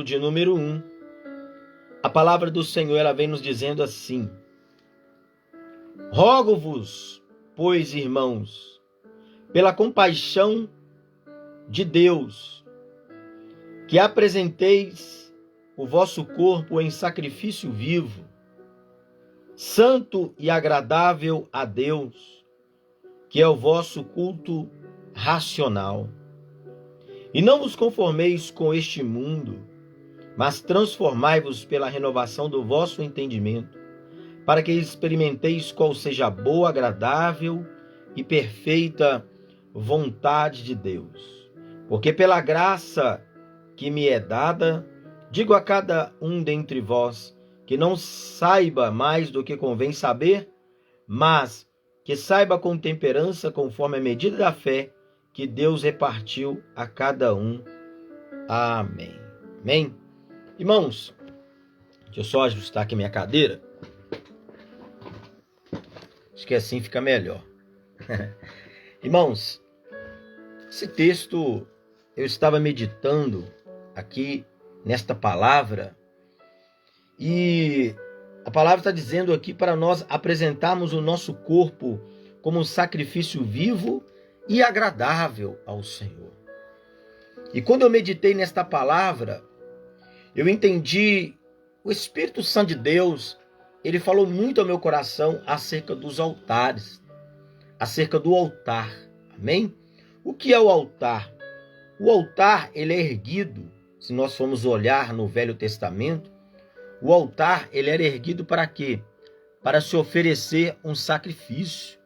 de número 1, a palavra do Senhor ela vem nos dizendo assim: rogo-vos, pois, irmãos, pela compaixão de Deus, que apresenteis o vosso corpo em sacrifício vivo, santo e agradável a Deus, que é o vosso culto racional. E não vos conformeis com este mundo, mas transformai-vos pela renovação do vosso entendimento, para que experimenteis qual seja a boa, agradável e perfeita vontade de Deus. Porque pela graça que me é dada, digo a cada um dentre vós, que não saiba mais do que convém saber, mas que saiba com temperança, conforme a medida da fé que Deus repartiu a cada um. Amém. Amém? Irmãos, deixa eu só ajustar aqui minha cadeira. Acho que assim fica melhor. Irmãos, esse texto eu estava meditando aqui nesta palavra, e a palavra está dizendo aqui para nós apresentarmos o nosso corpo como um sacrifício vivo e agradável ao Senhor. E quando eu meditei nesta palavra, eu entendi, o Espírito Santo de Deus, ele falou muito ao meu coração acerca dos altares, acerca do altar. Amém? O que é o altar? O altar, ele é erguido, se nós formos olhar no Velho Testamento, o altar, ele era erguido para quê? Para se oferecer um sacrifício,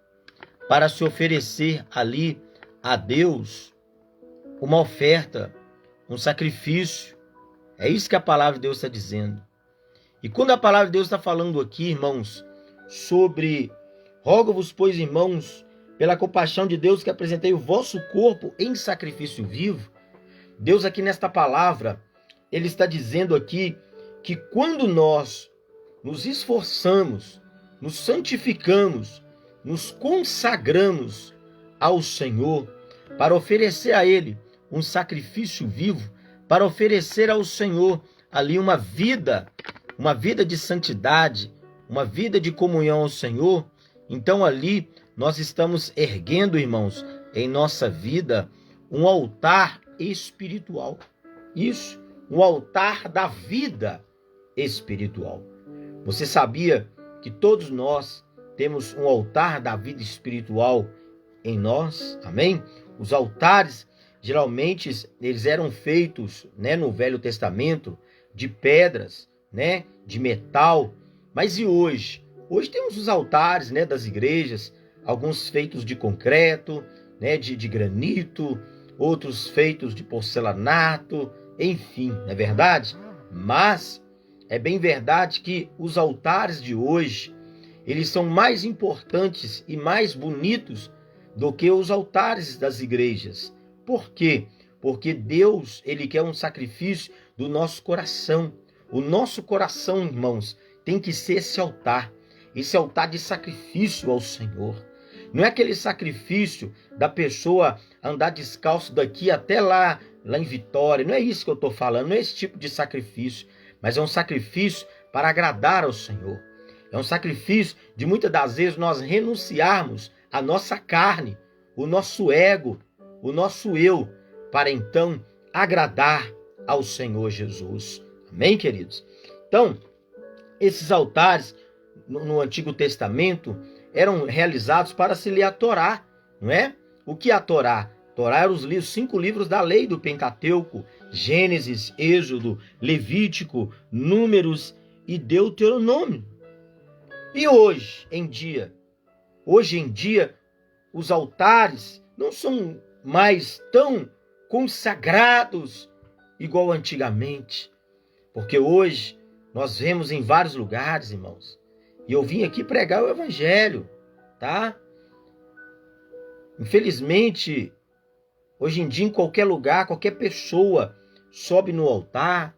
para se oferecer ali a Deus uma oferta, um sacrifício. É isso que a palavra de Deus está dizendo. E quando a palavra de Deus está falando aqui, irmãos, sobre rogo-vos, pois, irmãos, pela compaixão de Deus, que apresentei o vosso corpo em sacrifício vivo, Deus aqui nesta palavra, ele está dizendo aqui que quando nós nos esforçamos, nos santificamos, nos consagramos ao Senhor para oferecer a Ele um sacrifício vivo, para oferecer ao Senhor ali uma vida de santidade, uma vida de comunhão ao Senhor, então ali nós estamos erguendo, irmãos, em nossa vida um altar espiritual. Isso, um altar da vida espiritual. Você sabia que todos nós temos um altar da vida espiritual em nós? Amém? Os altares, geralmente, eles eram feitos, no Velho Testamento, de pedras, de metal. Mas e hoje? Hoje temos os altares, das igrejas, alguns feitos de concreto, de granito, outros feitos de porcelanato, enfim, não é verdade? Mas é bem verdade que os altares de hoje, eles são mais importantes e mais bonitos do que os altares das igrejas. Por quê? Porque Deus, ele quer um sacrifício do nosso coração. O nosso coração, irmãos, tem que ser esse altar de sacrifício ao Senhor. Não é aquele sacrifício da pessoa andar descalço daqui até lá em Vitória. Não é isso que eu estou falando, não é esse tipo de sacrifício. Mas é um sacrifício para agradar ao Senhor. É um sacrifício de muitas das vezes nós renunciarmos a nossa carne, o nosso ego, o nosso eu, para então agradar ao Senhor Jesus. Amém, queridos? Então, esses altares no Antigo Testamento eram realizados para se ler a Torá, não é? O que é a Torá? Torá eram os 5 livros da lei do Pentateuco: Gênesis, Êxodo, Levítico, Números e Deuteronômio. E hoje em dia, os altares não são mais tão consagrados igual antigamente, porque hoje nós vemos em vários lugares, irmãos, e eu vim aqui pregar o evangelho, tá? Infelizmente, hoje em dia, em qualquer lugar, qualquer pessoa sobe no altar.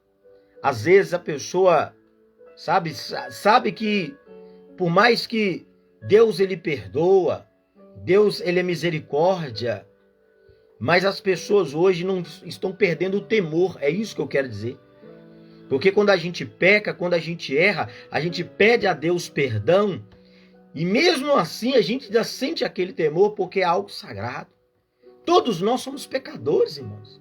Às vezes a pessoa sabe que por mais que Deus ele perdoa, Deus ele é misericórdia, mas as pessoas hoje não estão perdendo o temor, é isso que eu quero dizer. Porque quando a gente peca, quando a gente erra, a gente pede a Deus perdão. E mesmo assim a gente ainda sente aquele temor porque é algo sagrado. Todos nós somos pecadores, irmãos.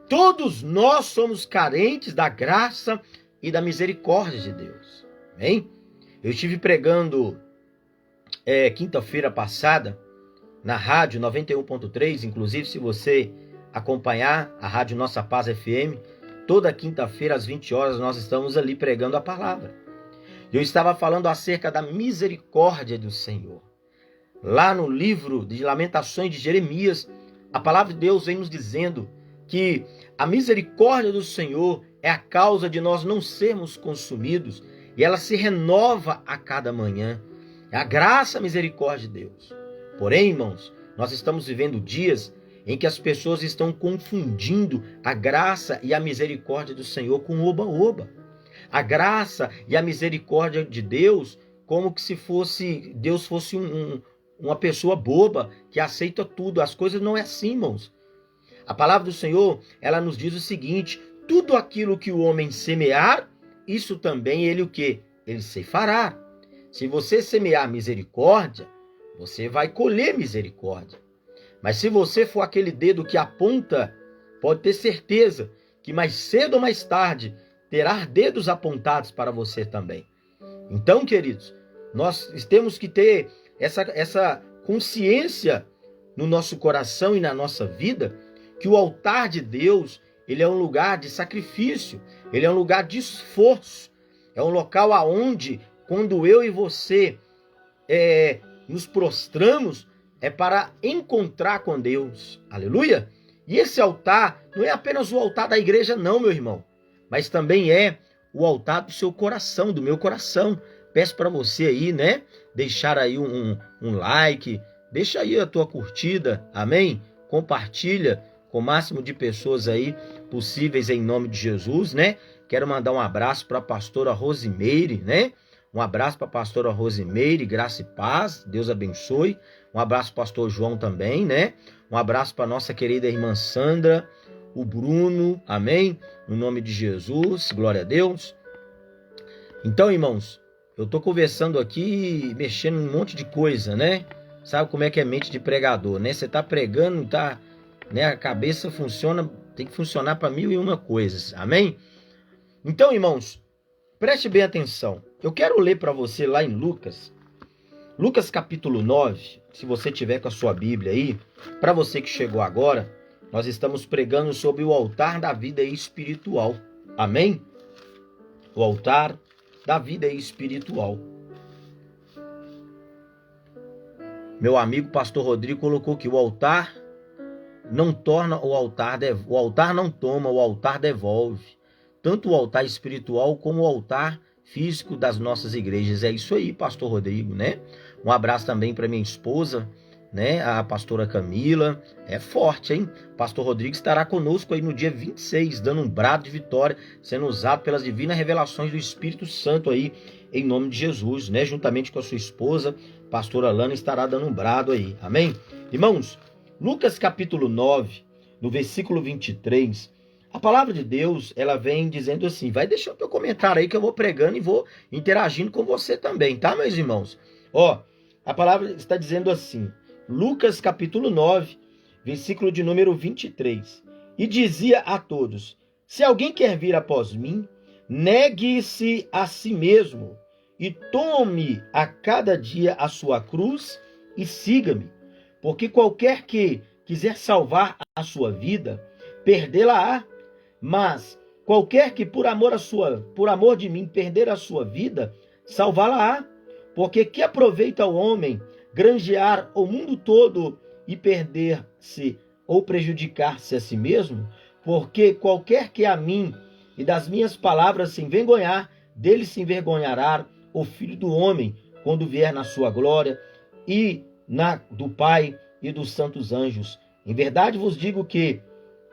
Todos nós somos carentes da graça e da misericórdia de Deus. Amém? Eu estive pregando quinta-feira passada na rádio 91.3, inclusive se você acompanhar a rádio Nossa Paz FM, toda quinta-feira às 20 horas nós estamos ali pregando a palavra. Eu estava falando acerca da misericórdia do Senhor. Lá no livro de Lamentações de Jeremias, a palavra de Deus vem nos dizendo que a misericórdia do Senhor é a causa de nós não sermos consumidos e ela se renova a cada manhã. É a graça, a misericórdia de Deus. Porém, irmãos, nós estamos vivendo dias em que as pessoas estão confundindo a graça e a misericórdia do Senhor com oba-oba. A graça e a misericórdia de Deus como que se Deus fosse uma pessoa boba que aceita tudo. As coisas não é assim, irmãos. A palavra do Senhor, ela nos diz o seguinte: tudo aquilo que o homem semear, isso também ele o quê? Ele ceifará. Se você semear misericórdia, você vai colher misericórdia. Mas se você for aquele dedo que aponta, pode ter certeza que mais cedo ou mais tarde terá dedos apontados para você também. Então, queridos, nós temos que ter essa consciência no nosso coração e na nossa vida, que o altar de Deus, ele é um lugar de sacrifício, ele é um lugar de esforço, é um local aonde, quando eu e você nos prostramos, é para encontrar com Deus. Aleluia! E esse altar não é apenas o altar da igreja não, meu irmão, mas também é o altar do seu coração, do meu coração. Peço para você aí, né, deixar aí um like, deixa aí a tua curtida, amém? Compartilha com o máximo de pessoas aí possíveis em nome de Jesus, né? Quero mandar um abraço para a pastora Rosimeire, né? Um abraço para a pastora Rosimeire, graça e paz, Deus abençoe. Um abraço para o pastor João também, né? Um abraço para nossa querida irmã Sandra, o Bruno, amém? No nome de Jesus, glória a Deus. Então, irmãos, eu estou conversando aqui, mexendo em um monte de coisa, né? Sabe como é que é mente de pregador, né? Você está pregando, tá, né? A cabeça funciona, tem que funcionar para 1001 coisas, amém? Então, irmãos, preste bem atenção. Eu quero ler para você lá em Lucas capítulo 9, se você tiver com a sua Bíblia aí. Para você que chegou agora, nós estamos pregando sobre o altar da vida espiritual, amém? O altar da vida espiritual. Meu amigo pastor Rodrigo colocou que o altar não torna, o altar não toma, o altar devolve. Tanto o altar espiritual como o altar físico das nossas igrejas. É isso aí, pastor Rodrigo, né? Um abraço também para minha esposa, né? A pastora Camila. É forte, hein? Pastor Rodrigo estará conosco aí no dia 26, dando um brado de vitória, sendo usado pelas divinas revelações do Espírito Santo aí, em nome de Jesus, né? Juntamente com a sua esposa, pastora Lana, estará dando um brado aí, amém? Irmãos, Lucas capítulo 9, no versículo 23, a palavra de Deus, ela vem dizendo assim, vai deixando o teu comentário aí que eu vou pregando e vou interagindo com você também, tá, meus irmãos? Ó, a palavra está dizendo assim, Lucas capítulo 9, versículo de número 23, e dizia a todos, se alguém quer vir após mim, negue-se a si mesmo e tome a cada dia a sua cruz e siga-me, porque qualquer que quiser salvar a sua vida, perdê-la-á. Mas qualquer que por amor de mim perder a sua vida, salvá-la-á. Porque que aproveita o homem granjear o mundo todo e perder-se ou prejudicar-se a si mesmo? Porque qualquer que a mim e das minhas palavras se envergonhar, dele se envergonhará o Filho do Homem, quando vier na sua glória e do Pai e dos santos anjos. Em verdade vos digo que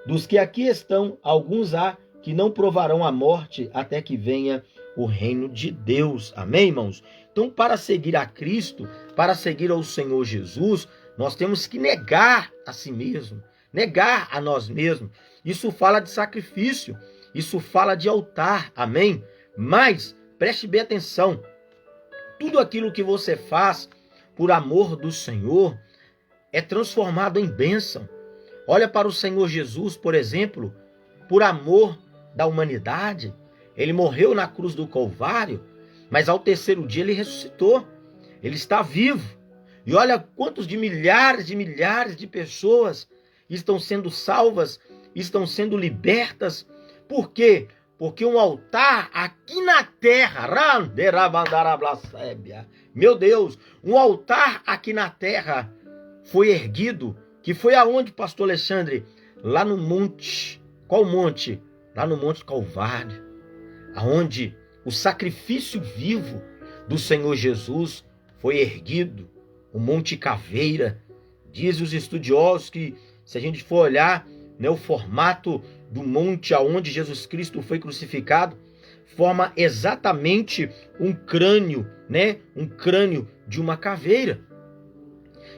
dos que aqui estão, alguns há que não provarão a morte até que venha o reino de Deus. Amém, irmãos? Então, para seguir a Cristo, para seguir ao Senhor Jesus, nós temos que negar a si mesmo, negar a nós mesmos. Isso fala de sacrifício. isso fala de altar, amém? Mas, preste bem atenção, tudo aquilo que você faz por amor do Senhor é transformado em bênção. Olha para o Senhor Jesus, por exemplo, por amor da humanidade, ele morreu na cruz do Calvário, mas ao terceiro dia ele ressuscitou, ele está vivo. E olha quantos de milhares de pessoas estão sendo salvas, estão sendo libertas. Por quê? Porque um altar aqui na terra, meu Deus, um altar aqui na terra foi erguido, que foi aonde, pastor Alexandre? Lá no monte. Qual monte? Lá no Monte Calvário, aonde o sacrifício vivo do Senhor Jesus foi erguido, o Monte Caveira. Diz os estudiosos que, se a gente for olhar, né, o formato do monte aonde Jesus Cristo foi crucificado, forma exatamente um crânio, né? Um crânio de uma caveira.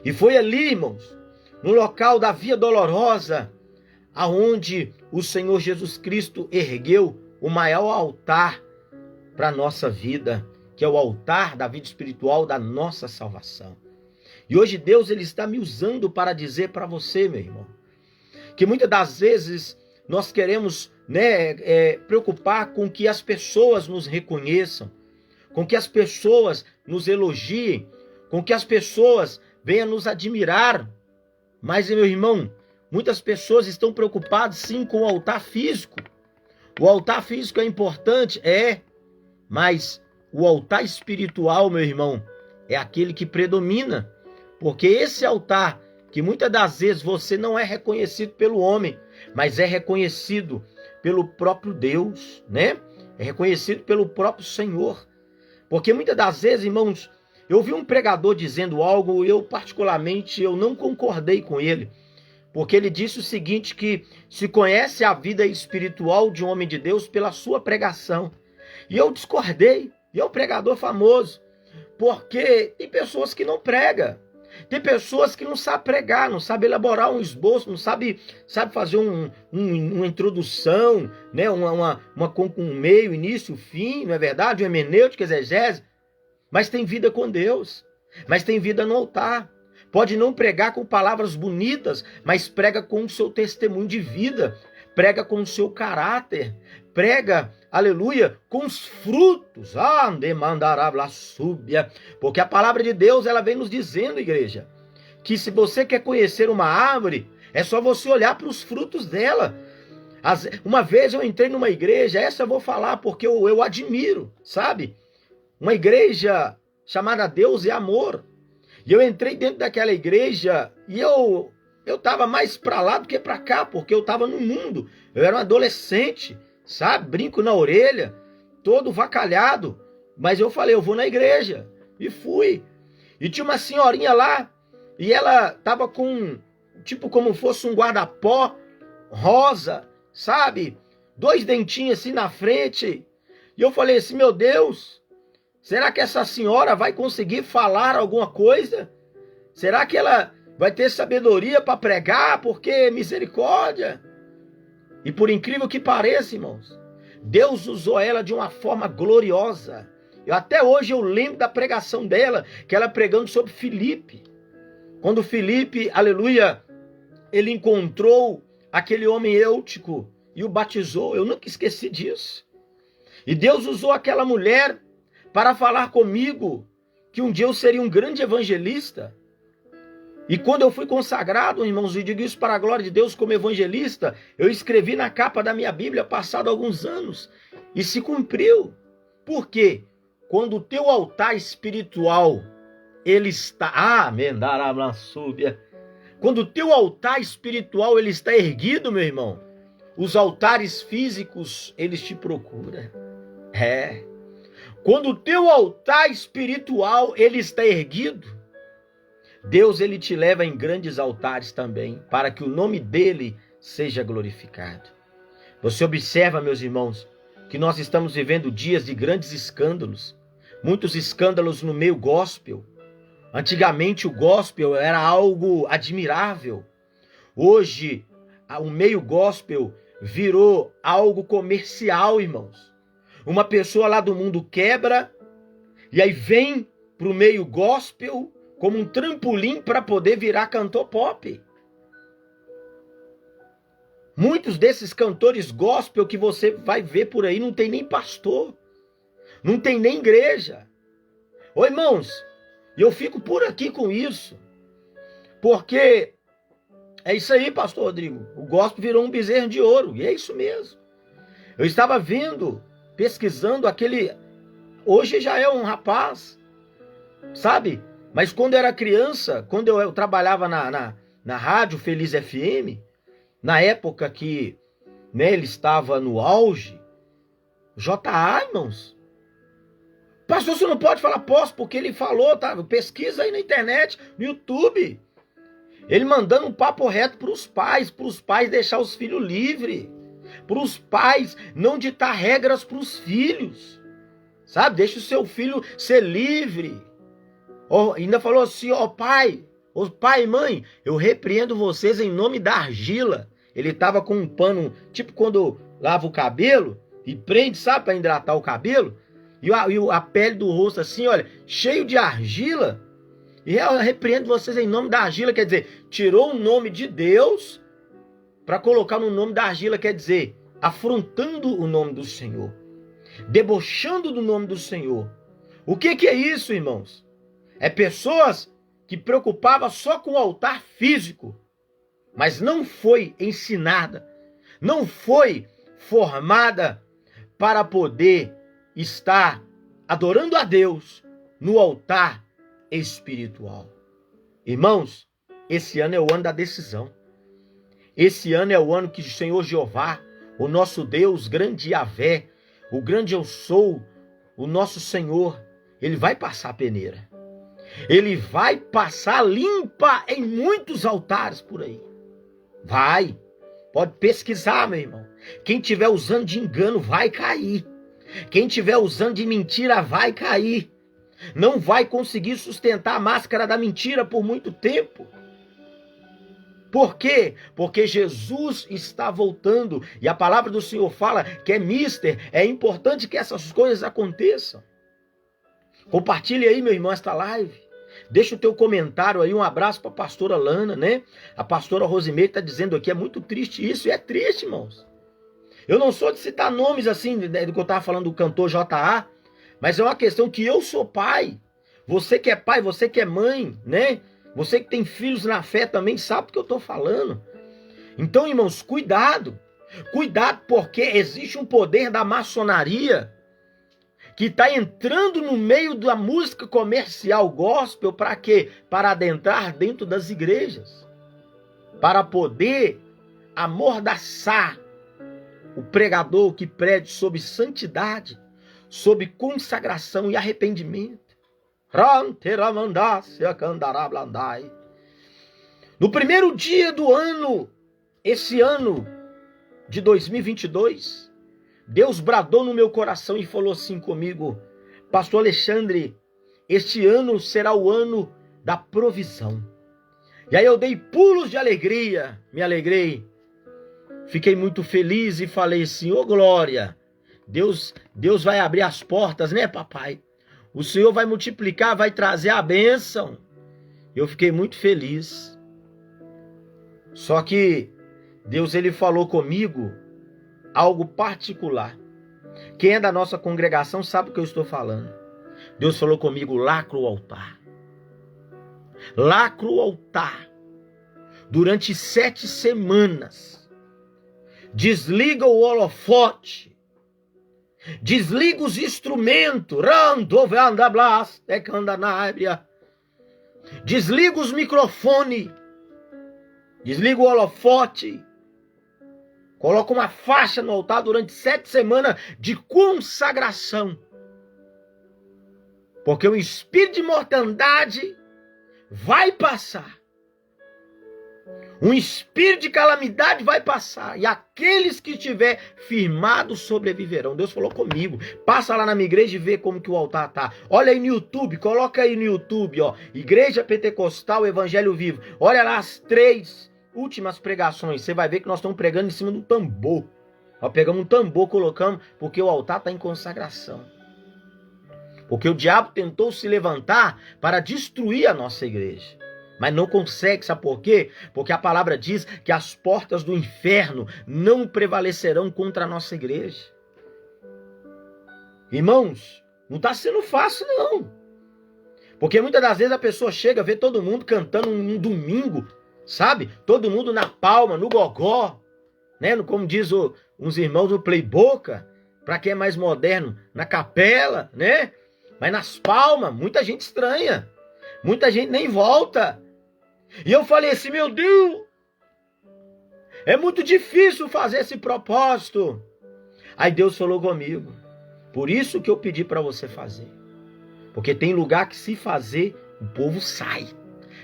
E foi ali, irmãos, no local da Via Dolorosa, aonde o Senhor Jesus Cristo ergueu o maior altar para a nossa vida, que é o altar da vida espiritual da nossa salvação. E hoje Deus ele está me usando para dizer para você, meu irmão, que muitas das vezes nós queremos, né, preocupar com que as pessoas nos reconheçam, com que as pessoas nos elogiem, com que as pessoas venham nos admirar. Mas, meu irmão, muitas pessoas estão preocupadas sim com o altar físico. O altar físico é importante, mas o altar espiritual, meu irmão, é aquele que predomina. Porque esse altar, que muitas das vezes você não é reconhecido pelo homem, mas é reconhecido pelo próprio Deus, né? É reconhecido pelo próprio Senhor. Porque muitas das vezes, irmãos, eu vi um pregador dizendo algo, eu particularmente eu não concordei com ele. Porque ele disse o seguinte, que se conhece a vida espiritual de um homem de Deus pela sua pregação. E eu discordei, e é um pregador famoso, porque tem pessoas que não pregam. Tem pessoas que não sabem pregar, não sabem elaborar um esboço, não sabem fazer uma introdução, né? Com um meio, início, fim, não é verdade? Uma hermenêutica, exegese, mas tem vida com Deus, mas tem vida no altar. Pode não pregar com palavras bonitas, mas prega com o seu testemunho de vida, prega com o seu caráter, prega, aleluia, com os frutos. Porque a palavra de Deus, ela vem nos dizendo, igreja, que se você quer conhecer uma árvore, é só você olhar para os frutos dela. Uma vez eu entrei numa igreja, essa eu vou falar porque eu admiro, sabe? Uma igreja chamada Deus e Amor. E eu entrei dentro daquela igreja e eu estava mais para lá do que para cá, porque eu estava no mundo. Eu era um adolescente, sabe? Brinco na orelha, todo vacalhado. Mas eu falei, eu vou na igreja. E fui. E tinha uma senhorinha lá, e ela estava com, tipo como fosse um guarda-pó rosa, sabe? 2 dentinhos assim na frente. E eu falei assim, meu Deus, será que essa senhora vai conseguir falar alguma coisa? Será que ela vai ter sabedoria para pregar? Porque misericórdia. E por incrível que pareça, irmãos, Deus usou ela de uma forma gloriosa. Até hoje eu lembro da pregação dela, que ela pregando sobre Filipe. Quando Filipe, aleluia, ele encontrou aquele homem eutico e o batizou. Eu nunca esqueci disso. E Deus usou aquela mulher para falar comigo que um dia eu seria um grande evangelista. E quando eu fui consagrado, irmãos, e digo isso para a glória de Deus como evangelista, eu escrevi na capa da minha Bíblia, passado alguns anos, e se cumpriu. Por quê? Quando o teu altar espiritual, ele está... Quando o teu altar espiritual, ele está erguido, meu irmão, os altares físicos, eles te procuram. Quando o teu altar espiritual, ele está erguido, Deus, ele te leva em grandes altares também, para que o nome dele seja glorificado. Você observa, meus irmãos, que nós estamos vivendo dias de grandes escândalos, muitos escândalos no meio gospel. Antigamente o gospel era algo admirável. Hoje, o meio gospel virou algo comercial, irmãos. Uma pessoa lá do mundo quebra e aí vem para o meio gospel como um trampolim para poder virar cantor pop. Muitos desses cantores gospel que você vai ver por aí não tem nem pastor, não tem nem igreja. Ô irmãos, eu fico por aqui com isso, porque é isso aí, pastor Rodrigo, o gospel virou um bezerro de ouro, e é isso mesmo. Eu estava vendo, pesquisando hoje já é um rapaz, sabe? Mas quando eu era criança, quando eu trabalhava na rádio Feliz FM, na época que, né, ele estava no auge, J.A., irmãos. Pastor, você não pode falar posso, porque ele falou, tá? Pesquisa aí na internet, no YouTube. Ele mandando um papo reto para os pais deixar os filhos livres, para os pais não ditar regras para os filhos, sabe? Deixa o seu filho ser livre. Ainda falou assim, pai e mãe, eu repreendo vocês em nome da argila. Ele estava com um pano, tipo quando lava o cabelo e prende, sabe, para hidratar o cabelo. E a pele do rosto assim, olha, cheio de argila. E eu repreendo vocês em nome da argila, quer dizer, tirou o nome de Deus para colocar no nome da argila, quer dizer, afrontando o nome do Senhor, debochando do nome do Senhor. O que é isso, irmãos? É pessoas que preocupavam só com o altar físico, mas não foi ensinada, não foi formada para poder estar adorando a Deus no altar espiritual. Irmãos, esse ano é o ano da decisão. Esse ano é o ano que o Senhor Jeová, o nosso Deus, grande Yahvé, o grande eu sou, o nosso Senhor, ele vai passar a peneira. Ele vai passar limpa em muitos altares por aí. Vai. Pode pesquisar, meu irmão. Quem estiver usando de engano vai cair. Quem estiver usando de mentira vai cair. Não vai conseguir sustentar a máscara da mentira por muito tempo. Por quê? Porque Jesus está voltando. E a palavra do Senhor fala que é importante que essas coisas aconteçam. Compartilhe aí, meu irmão, esta live. Deixa o teu comentário aí, um abraço para a pastora Lana, né? A pastora Rosimeire está dizendo aqui, é muito triste isso, e é triste, irmãos. Eu não sou de citar nomes assim, do que eu estava falando do cantor J.A., mas é uma questão que eu sou pai. Você que é pai, você que é mãe, né? Você que tem filhos na fé também sabe do que eu estou falando. Então, irmãos, cuidado. Cuidado, porque existe um poder da maçonaria que está entrando no meio da música comercial gospel para quê? Para adentrar dentro das igrejas. Para poder amordaçar o pregador que prede sobre santidade, sobre consagração e arrependimento. No primeiro dia do ano, esse ano de 2022, Deus bradou no meu coração e falou assim comigo: Pastor Alexandre, este ano será o ano da provisão. E aí eu dei pulos de alegria, me alegrei, fiquei muito feliz e falei assim: ô glória, Deus vai abrir as portas, né, papai? O Senhor vai multiplicar, vai trazer a bênção. Eu fiquei muito feliz. Só que Deus, ele falou comigo algo particular. Quem é da nossa congregação sabe o que eu estou falando. Deus falou comigo: lacra o altar. Lacra o altar. Durante 7 semanas. Desliga o holofote. Desliga os instrumentos. Desliga os microfones. Desliga o holofote. Coloca uma faixa no altar durante 7 semanas de consagração. Porque o espírito de mortandade vai passar. Um espírito de calamidade vai passar. E aqueles que estiver firmados sobreviverão. Deus falou comigo. Passa lá na minha igreja e vê como que o altar tá. Olha aí no YouTube. Coloca aí no YouTube, ó. Igreja Pentecostal Evangelho Vivo. Olha lá as 3 últimas pregações, você vai ver que nós estamos pregando em cima do tambor. Nós pegamos um tambor, colocamos, porque o altar está em consagração. Porque o diabo tentou se levantar para destruir a nossa igreja. Mas não consegue, sabe por quê? Porque a palavra diz que as portas do inferno não prevalecerão contra a nossa igreja. Irmãos, não está sendo fácil não. Porque muitas das vezes a pessoa chega, vê todo mundo cantando um domingo, sabe? Todo mundo na palma, no gogó, né? Como diz uns irmãos do Play Boca, para quem é mais moderno, na capela, né? Mas nas palmas, muita gente estranha. Muita gente nem volta. E eu falei assim, meu Deus, é muito difícil fazer esse propósito. Aí Deus falou comigo, por isso que eu pedi para você fazer. Porque tem lugar que se fazer, o povo sai.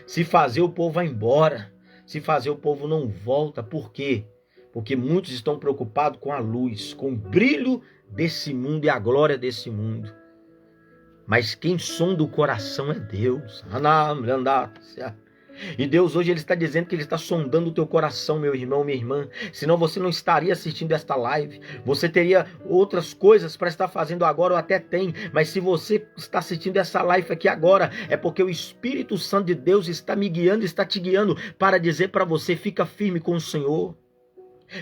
Se fazer, o povo vai embora. Se fazer, o povo não volta. Por quê? Porque muitos estão preocupados com a luz, com o brilho desse mundo e a glória desse mundo. Mas quem sonda o coração é Deus. E Deus hoje ele está dizendo que ele está sondando o teu coração, meu irmão, minha irmã. Senão você não estaria assistindo esta live. Você teria outras coisas para estar fazendo agora, ou até tem. Mas se você está assistindo essa live aqui agora, é porque o Espírito Santo de Deus está me guiando, está te guiando para dizer para você, fica firme com o Senhor.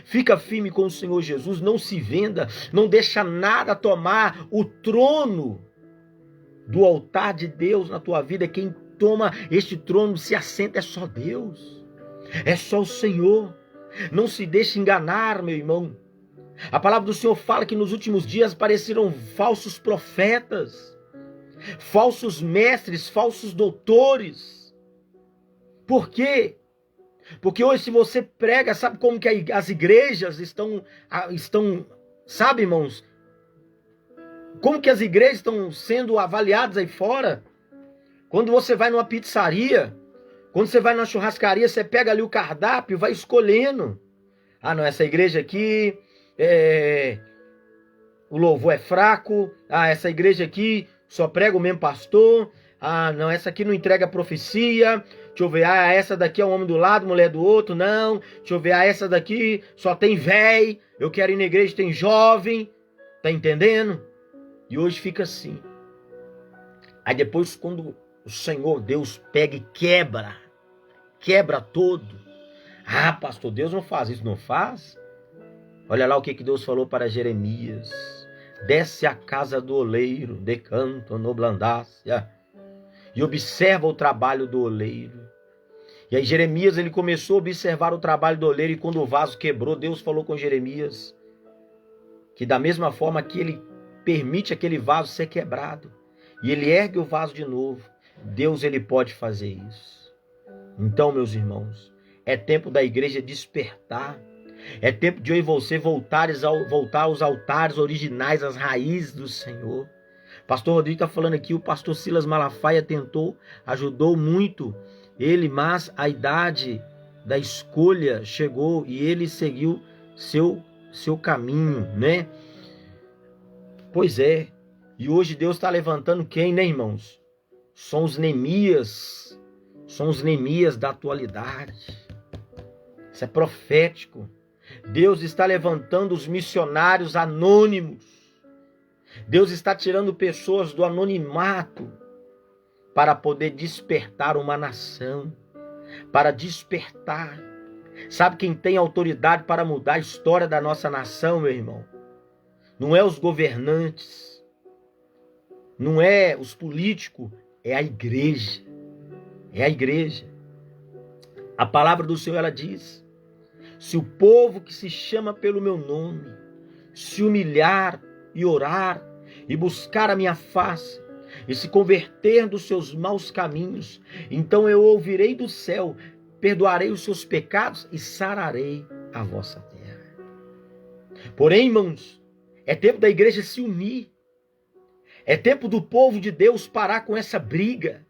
Fica firme com o Senhor Jesus, não se venda, não deixa nada tomar o trono do altar de Deus na tua vida. Quem toma este trono, se assenta, é só Deus, é só o Senhor. Não se deixe enganar, meu irmão. A palavra do Senhor fala que nos últimos dias apareceram falsos profetas, falsos mestres, falsos doutores. Por quê? Porque hoje, se você prega, sabe como que as igrejas estão, sabe, irmãos? Como que as igrejas estão sendo avaliadas aí fora? Quando você vai numa pizzaria, quando você vai numa churrascaria, você pega ali o cardápio, vai escolhendo. Ah, não, essa igreja aqui, o louvor é fraco. Ah, essa igreja aqui só prega o mesmo pastor. Ah, não, essa aqui não entrega profecia. Deixa eu ver, ah, essa daqui é um homem do lado, mulher do outro. Não, deixa eu ver, ah, essa daqui só tem véi. Eu quero ir na igreja, tem jovem. Tá entendendo? E hoje fica assim. Aí depois, quando o Senhor Deus pega e quebra todo. Ah, pastor, Deus não faz isso. Não faz? Olha lá o que Deus falou para Jeremias. Desce à casa do oleiro, decanto no blandácia, e observa o trabalho do oleiro. E aí Jeremias, ele começou a observar o trabalho do oleiro, e quando o vaso quebrou, Deus falou com Jeremias que da mesma forma que ele permite aquele vaso ser quebrado, e ele ergue o vaso de novo, Deus ele pode fazer isso. Então, meus irmãos, é tempo da igreja despertar. É tempo de eu e você voltar aos altares originais, às raízes do Senhor. Pastor Rodrigo está falando aqui, o pastor Silas Malafaia tentou, ajudou muito ele, mas a idade da escolha chegou e ele seguiu seu caminho, né? Pois é, e hoje Deus está levantando quem, né, irmãos? São os Neemias da atualidade. Isso é profético. Deus está levantando os missionários anônimos. Deus está tirando pessoas do anonimato para poder despertar uma nação, para despertar. Sabe quem tem autoridade para mudar a história da nossa nação, meu irmão? Não é os governantes, não é os políticos, é a igreja. É a igreja. A palavra do Senhor, ela diz: se o povo que se chama pelo meu nome se humilhar e orar e buscar a minha face e se converter dos seus maus caminhos, então eu ouvirei do céu, perdoarei os seus pecados e sararei a vossa terra. Porém, irmãos, é tempo da igreja se unir. É tempo do povo de Deus parar com essa briga.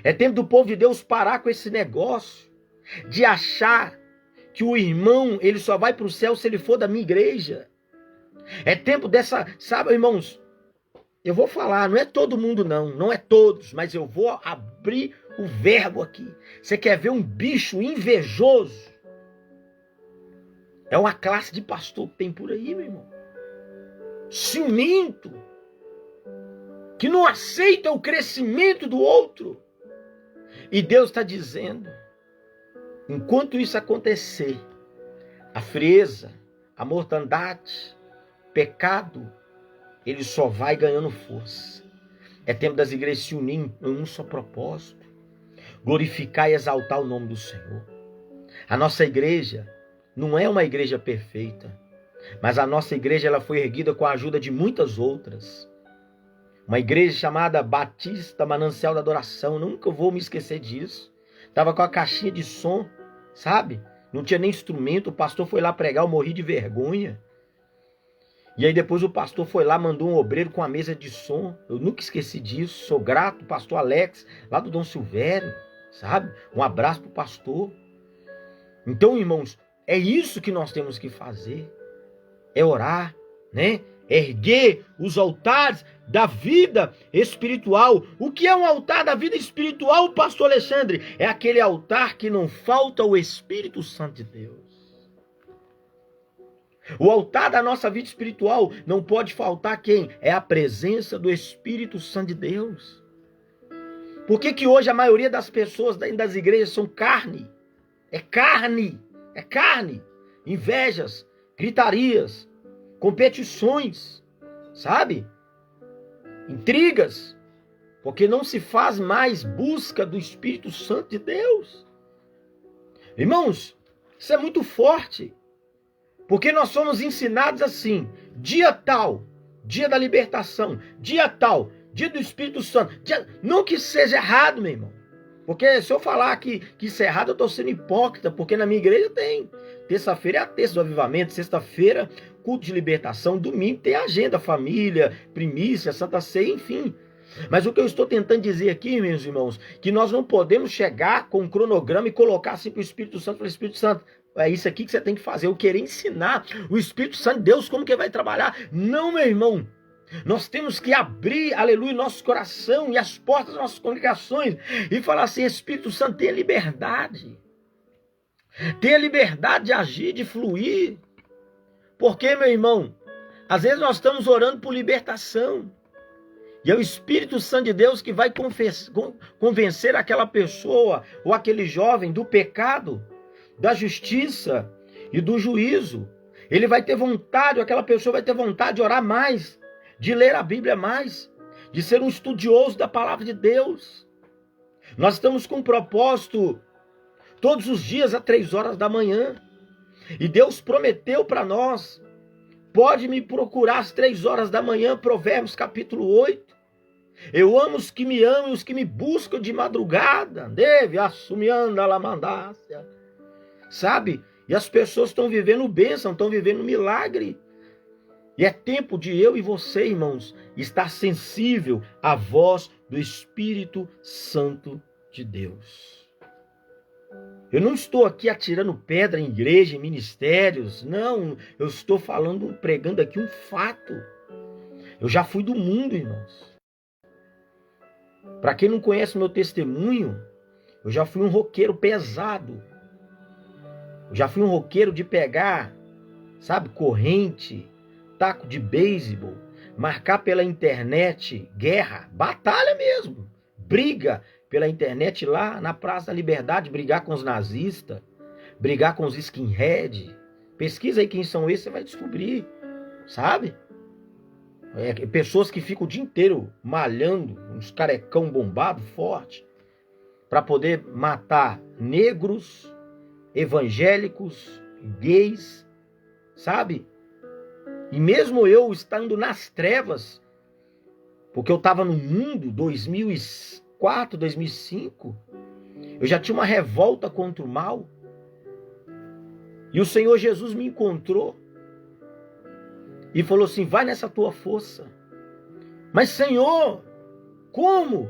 É tempo do povo de Deus parar com esse negócio de achar que o irmão, ele só vai para o céu se ele for da minha igreja. É tempo dessa, sabe, irmãos, eu vou falar, não é todo mundo não é todos, mas eu vou abrir o verbo aqui. Você quer ver um bicho invejoso? É uma classe de pastor que tem por aí, meu irmão. Ciumento. Que não aceita o crescimento do outro. E Deus está dizendo, enquanto isso acontecer, a frieza, a mortandade, pecado, ele só vai ganhando força. É tempo das igrejas se unirem em um só propósito. Glorificar e exaltar o nome do Senhor. A nossa igreja não é uma igreja perfeita, mas a nossa igreja ela foi erguida com a ajuda de muitas outras. Uma igreja chamada Batista Manancial da Adoração, nunca vou me esquecer disso. Estava com a caixinha de som, sabe? Não tinha nem instrumento, o pastor foi lá pregar, eu morri de vergonha. E aí depois o pastor foi lá, mandou um obreiro com a mesa de som. Eu nunca esqueci disso, sou grato, pastor Alex, lá do Dom Silvério, sabe? Um abraço pro pastor. Então, irmãos, é isso que nós temos que fazer. É orar, né? Erguer os altares da vida espiritual. O que é um altar da vida espiritual, pastor Alexandre? É aquele altar que não falta o Espírito Santo de Deus. O altar da nossa vida espiritual não pode faltar quem? É a presença do Espírito Santo de Deus. Por que hoje a maioria das pessoas das igrejas são carne? É carne, é carne. Invejas, gritarias, competições, sabe? Intrigas. Porque não se faz mais busca do Espírito Santo de Deus. Irmãos, isso é muito forte. Porque nós somos ensinados assim, dia tal, dia da libertação, dia tal, dia do Espírito Santo. Não que seja errado, meu irmão. Porque se eu falar que isso é errado, eu estou sendo hipócrita, porque na minha igreja tem. Terça-feira é a terça do avivamento, sexta-feira, culto de libertação, domingo tem agenda, família, primícia, Santa Ceia, enfim. Mas o que eu estou tentando dizer aqui, meus irmãos, que nós não podemos chegar com um cronograma e colocar assim para o Espírito Santo, para o Espírito Santo. É isso aqui que você tem que fazer. Eu querer ensinar o Espírito Santo de Deus como que vai trabalhar. Não, meu irmão. Nós temos que abrir, aleluia, nosso coração e as portas das nossas congregações e falar assim, Espírito Santo, tenha liberdade. Tenha liberdade de agir, de fluir. Porque, meu irmão, às vezes nós estamos orando por libertação. E é o Espírito Santo de Deus que vai convencer aquela pessoa ou aquele jovem do pecado, da justiça e do juízo. Ele vai ter vontade, aquela pessoa vai ter vontade de orar mais, de ler a Bíblia mais, de ser um estudioso da palavra de Deus. Nós estamos com um propósito todos os dias às 3 horas da manhã. E Deus prometeu para nós, pode me procurar às 3 horas da manhã, Provérbios capítulo 8. Eu amo os que me amam e os que me buscam de madrugada. Deve assumindo a lamandácia. Sabe? E as pessoas estão vivendo bênção, estão vivendo milagre. E é tempo de eu e você, irmãos, estar sensível à voz do Espírito Santo de Deus. Eu não estou aqui atirando pedra em igreja, em ministérios. Não, eu estou falando, pregando aqui um fato. Eu já fui do mundo, irmãos. Para quem não conhece o meu testemunho, eu já fui um roqueiro pesado. Eu já fui um roqueiro de pegar, sabe, corrente, taco de beisebol, marcar pela internet, guerra, batalha mesmo, briga pela internet lá na Praça da Liberdade, brigar com os nazistas, brigar com os skinhead. Pesquisa aí quem são esses, você vai descobrir, sabe? Pessoas que ficam o dia inteiro malhando, uns carecão bombado, forte, para poder matar negros, evangélicos, gays, sabe? E mesmo eu estando nas trevas, porque eu estava no mundo 2004, 2005, eu já tinha uma revolta contra o mal. E o Senhor Jesus me encontrou e falou assim, vai nessa tua força. Mas Senhor, como?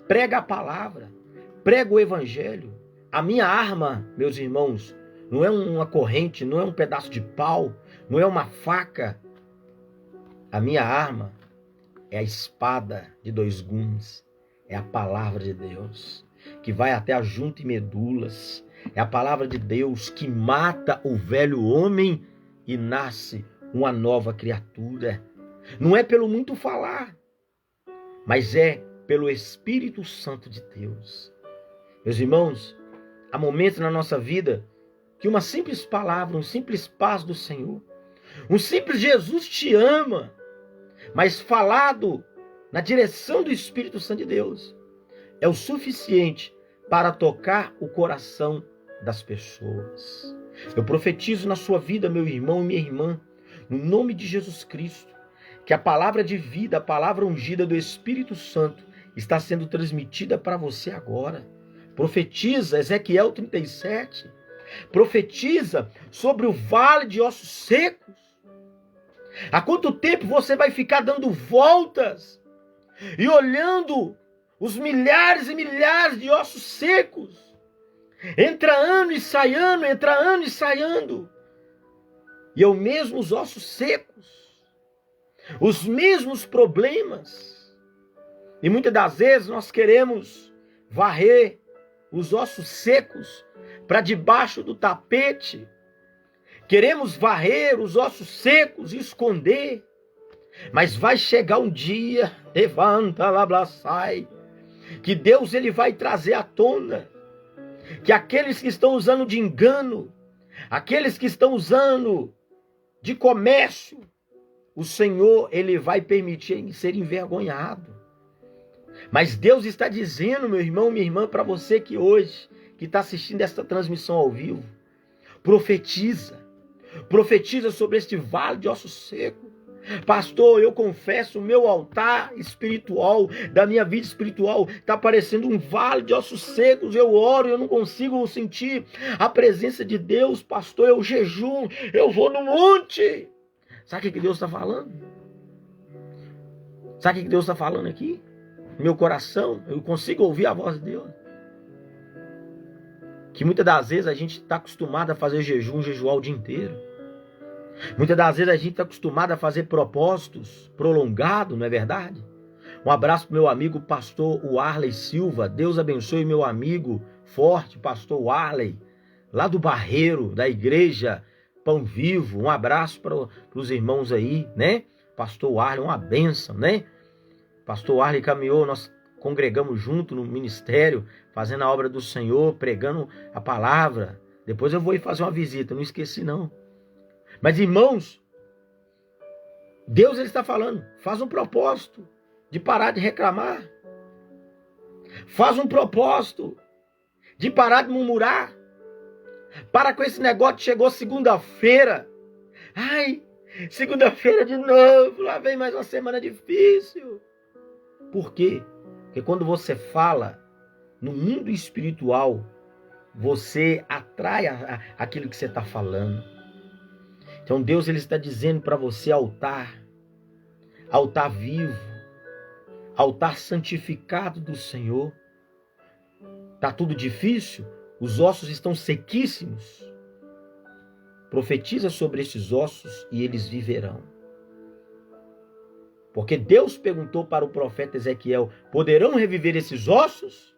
Prega a palavra, prega o evangelho. A minha arma, meus irmãos, não é uma corrente, não é um pedaço de pau, não é uma faca. A minha arma é a espada de 2 gumes, é a palavra de Deus, que vai até a junta e medulas, É a palavra de Deus que mata o velho homem e nasce uma nova criatura. Não é pelo muito falar, mas é pelo Espírito Santo de Deus. Meus irmãos, há momentos na nossa vida que uma simples palavra, um simples paz do Senhor, um simples Jesus te ama, mas falado na direção do Espírito Santo de Deus, é o suficiente para tocar o coração das pessoas. Eu profetizo na sua vida, meu irmão e minha irmã, no nome de Jesus Cristo, que a palavra de vida, a palavra ungida do Espírito Santo está sendo transmitida para você agora. Profetiza Ezequiel 37. Profetiza sobre o vale de ossos secos. Há quanto tempo você vai ficar dando voltas e olhando os milhares e milhares de ossos secos? Entra ano e sai ano, entra ano e sai ano. E é o mesmo os ossos secos. Os mesmos problemas. E muitas das vezes nós queremos varrer os ossos secos para debaixo do tapete. Queremos varrer os ossos secos e esconder. Mas vai chegar um dia, levanta lá, sai, que Deus ele vai trazer à tona que aqueles que estão usando de engano, aqueles que estão usando de comércio, o Senhor ele vai permitir ser envergonhado. Mas Deus está dizendo, meu irmão, minha irmã, para você que hoje, que está assistindo esta transmissão ao vivo, profetiza sobre este vale de ossos secos. Pastor, eu confesso, o meu altar espiritual, da minha vida espiritual, está parecendo um vale de ossos secos. Eu oro, eu não consigo sentir a presença de Deus. Pastor, eu jejum, eu vou no monte. Sabe o que Deus está falando? Sabe o que Deus está falando aqui? Meu coração, eu consigo ouvir a voz de Deus. Que muitas das vezes a gente está acostumado a fazer jejuar o dia inteiro. Muitas das vezes a gente está acostumado a fazer propósitos prolongados, não é verdade? Um abraço para meu amigo pastor Warley Silva. Deus abençoe meu amigo forte, pastor Warley, lá do Barreiro, da igreja Pão Vivo. Um abraço para os irmãos aí, né? Pastor Warley, uma bênção, né? Pastor Warley caminhou, nós congregamos junto no ministério, fazendo a obra do Senhor, pregando a palavra. Depois eu vou ir fazer uma visita, não esqueci não. Mas irmãos, Deus ele está falando, faz um propósito de parar de reclamar. Faz um propósito de parar de murmurar. Para com esse negócio, chegou segunda-feira. Ai, segunda-feira de novo, lá vem mais uma semana difícil. Por quê? Porque quando você fala no mundo espiritual, você atrai aquilo que você está falando. Então Deus ele está dizendo para você altar vivo, altar santificado do Senhor. Está tudo difícil? Os ossos estão sequíssimos? Profetiza sobre esses ossos e eles viverão. Porque Deus perguntou para o profeta Ezequiel, poderão reviver esses ossos?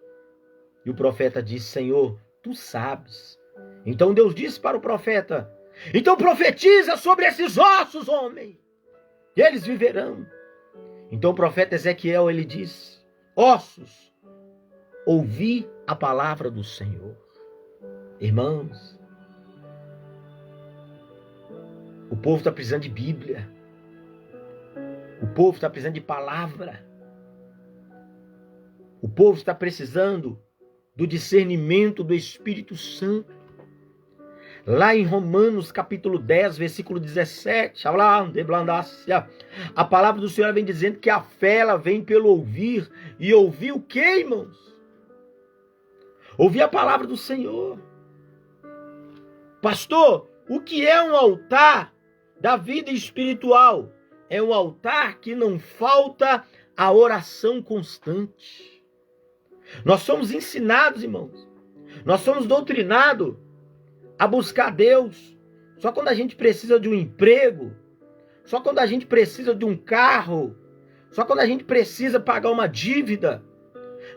E o profeta disse, Senhor, tu sabes. Então Deus disse para o profeta, então profetiza sobre esses ossos, homem, e eles viverão. Então o profeta Ezequiel, ele diz, ossos, ouvi a palavra do Senhor. Irmãos, o povo está precisando de Bíblia. O povo está precisando de palavra. O povo está precisando do discernimento do Espírito Santo. Lá em Romanos capítulo 10, versículo 17, a palavra do Senhor vem dizendo que a fé ela vem pelo ouvir. E ouvir o que, irmãos? Ouvir a palavra do Senhor. Pastor, o que é um altar da vida espiritual? É um altar que não falta a oração constante. Nós somos ensinados, irmãos. Nós somos doutrinados a buscar Deus só quando a gente precisa de um emprego, só quando a gente precisa de um carro, só quando a gente precisa pagar uma dívida.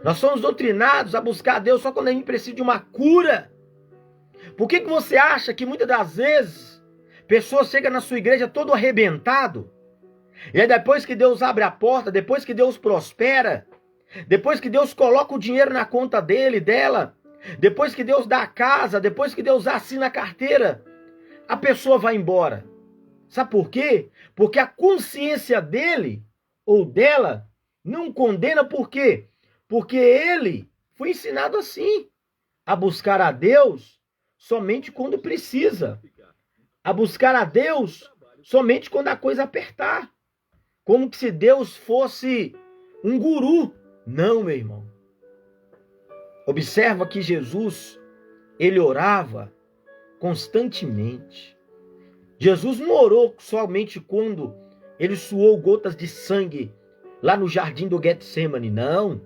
Nós somos doutrinados a buscar Deus só quando a gente precisa de uma cura. Por que você acha que muitas das vezes pessoas chegam na sua igreja todo arrebentado? E aí depois que Deus abre a porta, depois que Deus prospera, depois que Deus coloca o dinheiro na conta dele, dela, depois que Deus dá a casa, depois que Deus assina a carteira, a pessoa vai embora. Sabe por quê? Porque a consciência dele ou dela não condena. Por quê? Porque ele foi ensinado assim, a buscar a Deus somente quando precisa, a buscar a Deus somente quando a coisa apertar, como que se Deus fosse um guru. Não, meu irmão. Observa que Jesus, ele orava constantemente. Jesus não orou somente quando ele suou gotas de sangue lá no jardim do Getsemane, não.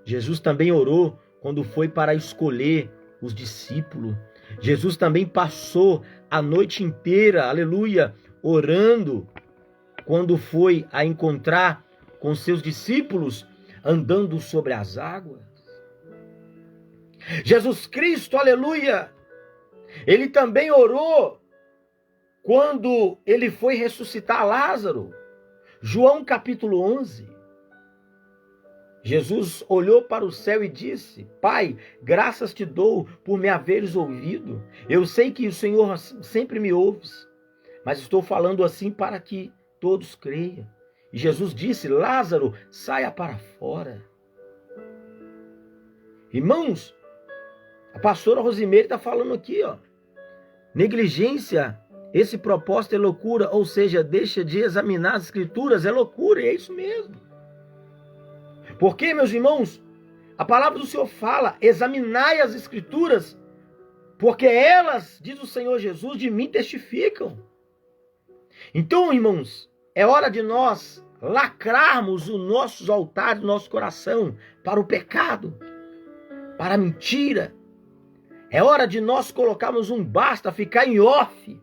Jesus também orou quando foi para escolher os discípulos. Jesus também passou a noite inteira, aleluia, orando quando foi a encontrar com seus discípulos andando sobre as águas. Jesus Cristo, aleluia, ele também orou quando ele foi ressuscitar Lázaro. João capítulo 11. Jesus olhou para o céu e disse: Pai, graças te dou por me haveres ouvido. Eu sei que o Senhor sempre me ouves, mas estou falando assim para que todos creiam. E Jesus disse: Lázaro, saia para fora. Irmãos, a pastora Rosimeire está falando aqui, ó. Negligência, esse propósito é loucura, ou seja, deixa de examinar as escrituras, é loucura, e é isso mesmo. Porque, meus irmãos, a palavra do Senhor fala: examinai as escrituras, porque elas, diz o Senhor Jesus, de mim testificam. Então, irmãos, é hora de nós lacrarmos os nossos altares, o nosso coração para o pecado, para a mentira. É hora de nós colocarmos um basta, ficar em off.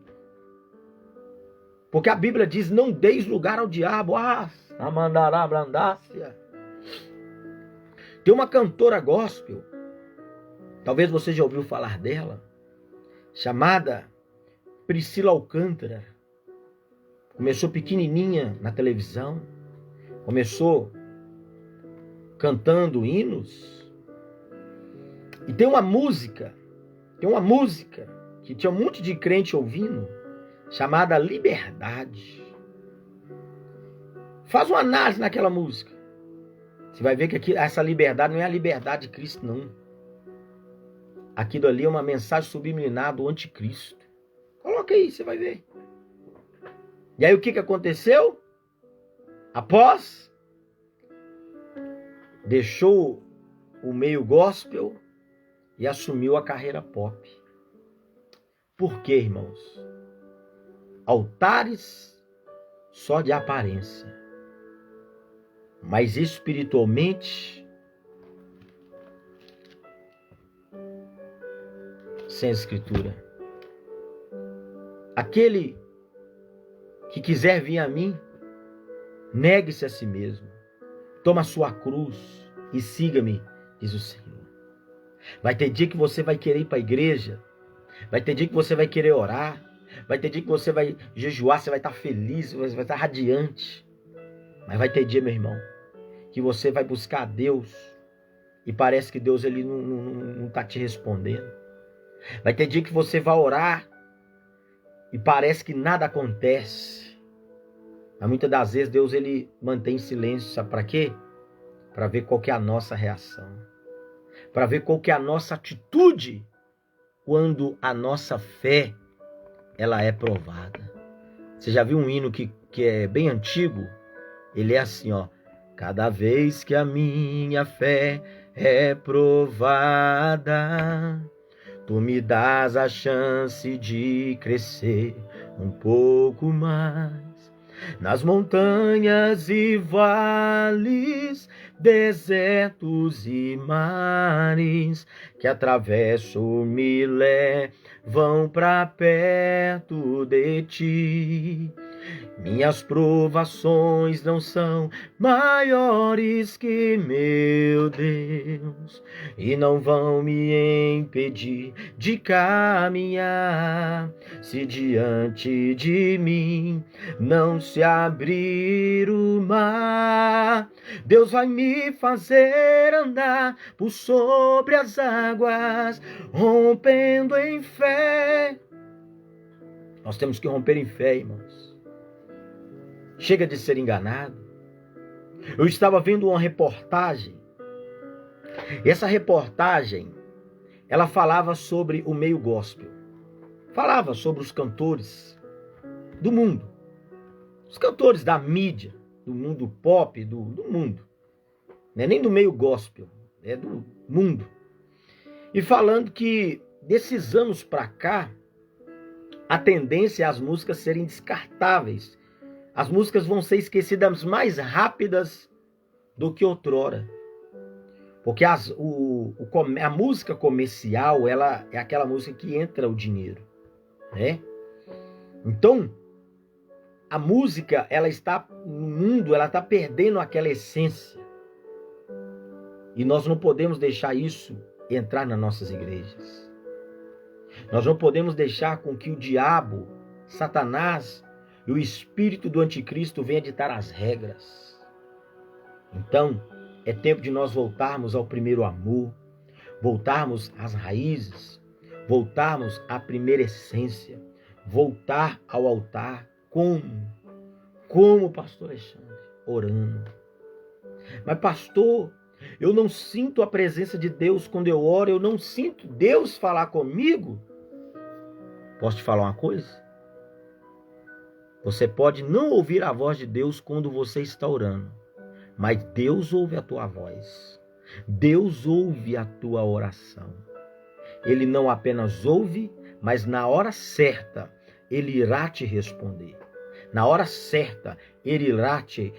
Porque a Bíblia diz: não deis lugar ao diabo. Amandará brandácia. Tem uma cantora gospel, talvez você já ouviu falar dela, chamada Priscila Alcântara. Começou pequenininha na televisão, começou cantando hinos. E tem uma música que tinha um monte de crente ouvindo, chamada Liberdade. Faz uma análise naquela música. Você vai ver que essa liberdade não é a liberdade de Cristo, não. Aquilo ali é uma mensagem subliminar do anticristo. Coloca aí, você vai ver. E aí o que aconteceu? Após, deixou o meio gospel e assumiu a carreira pop. Por quê, irmãos? Altares só de aparência, mas espiritualmente sem escritura. Aquele que quiser vir a mim, negue-se a si mesmo, toma a sua cruz e siga-me, diz o Senhor. Vai ter dia que você vai querer ir para a igreja, vai ter dia que você vai querer orar, vai ter dia que você vai jejuar, você vai estar feliz, você vai estar radiante. Mas vai ter dia, meu irmão, que você vai buscar a Deus e parece que Deus ele não está te respondendo. Vai ter dia que você vai orar e parece que nada acontece. Mas muitas das vezes Deus ele mantém silêncio, sabe para quê? Para ver qual que é a nossa reação. Para ver qual que é a nossa atitude quando a nossa fé ela é provada. Você já viu um hino que é bem antigo? Ele é assim, ó: cada vez que a minha fé é provada, tu me dás a chance de crescer um pouco mais. Nas montanhas e vales, desertos e mares que atravesso me levam para perto de ti. Minhas provações não são maiores que meu Deus, e não vão me impedir de caminhar. Se diante de mim não se abrir o mar, Deus vai me fazer andar por sobre as águas, rompendo em fé. Nós temos que romper em fé, irmãos. Chega de ser enganado. Eu estava vendo uma reportagem. Essa reportagem, ela falava sobre o meio gospel. Falava sobre os cantores do mundo. Os cantores da mídia, do mundo pop, do mundo. Não é nem do meio gospel, é do mundo. E falando que desses anos para cá, a tendência é as músicas serem descartáveis. As músicas vão ser esquecidas mais rápidas do que outrora. Porque a música comercial, ela é aquela música que entra o dinheiro, né? Então, a música, ela está no mundo, ela está perdendo aquela essência. E nós não podemos deixar isso entrar nas nossas igrejas. Nós não podemos deixar com que o diabo, Satanás e o espírito do anticristo venha ditar as regras. Então, é tempo de nós voltarmos ao primeiro amor, voltarmos às raízes, voltarmos à primeira essência, voltar ao altar. Como, pastor Alexandre? Orando. Mas, pastor, eu não sinto a presença de Deus quando eu oro, eu não sinto Deus falar comigo. Posso te falar uma coisa? Você pode não ouvir a voz de Deus quando você está orando, mas Deus ouve a tua voz. Deus ouve a tua oração. Ele não apenas ouve, mas na hora certa, Ele irá te responder. Na hora certa, Ele irá te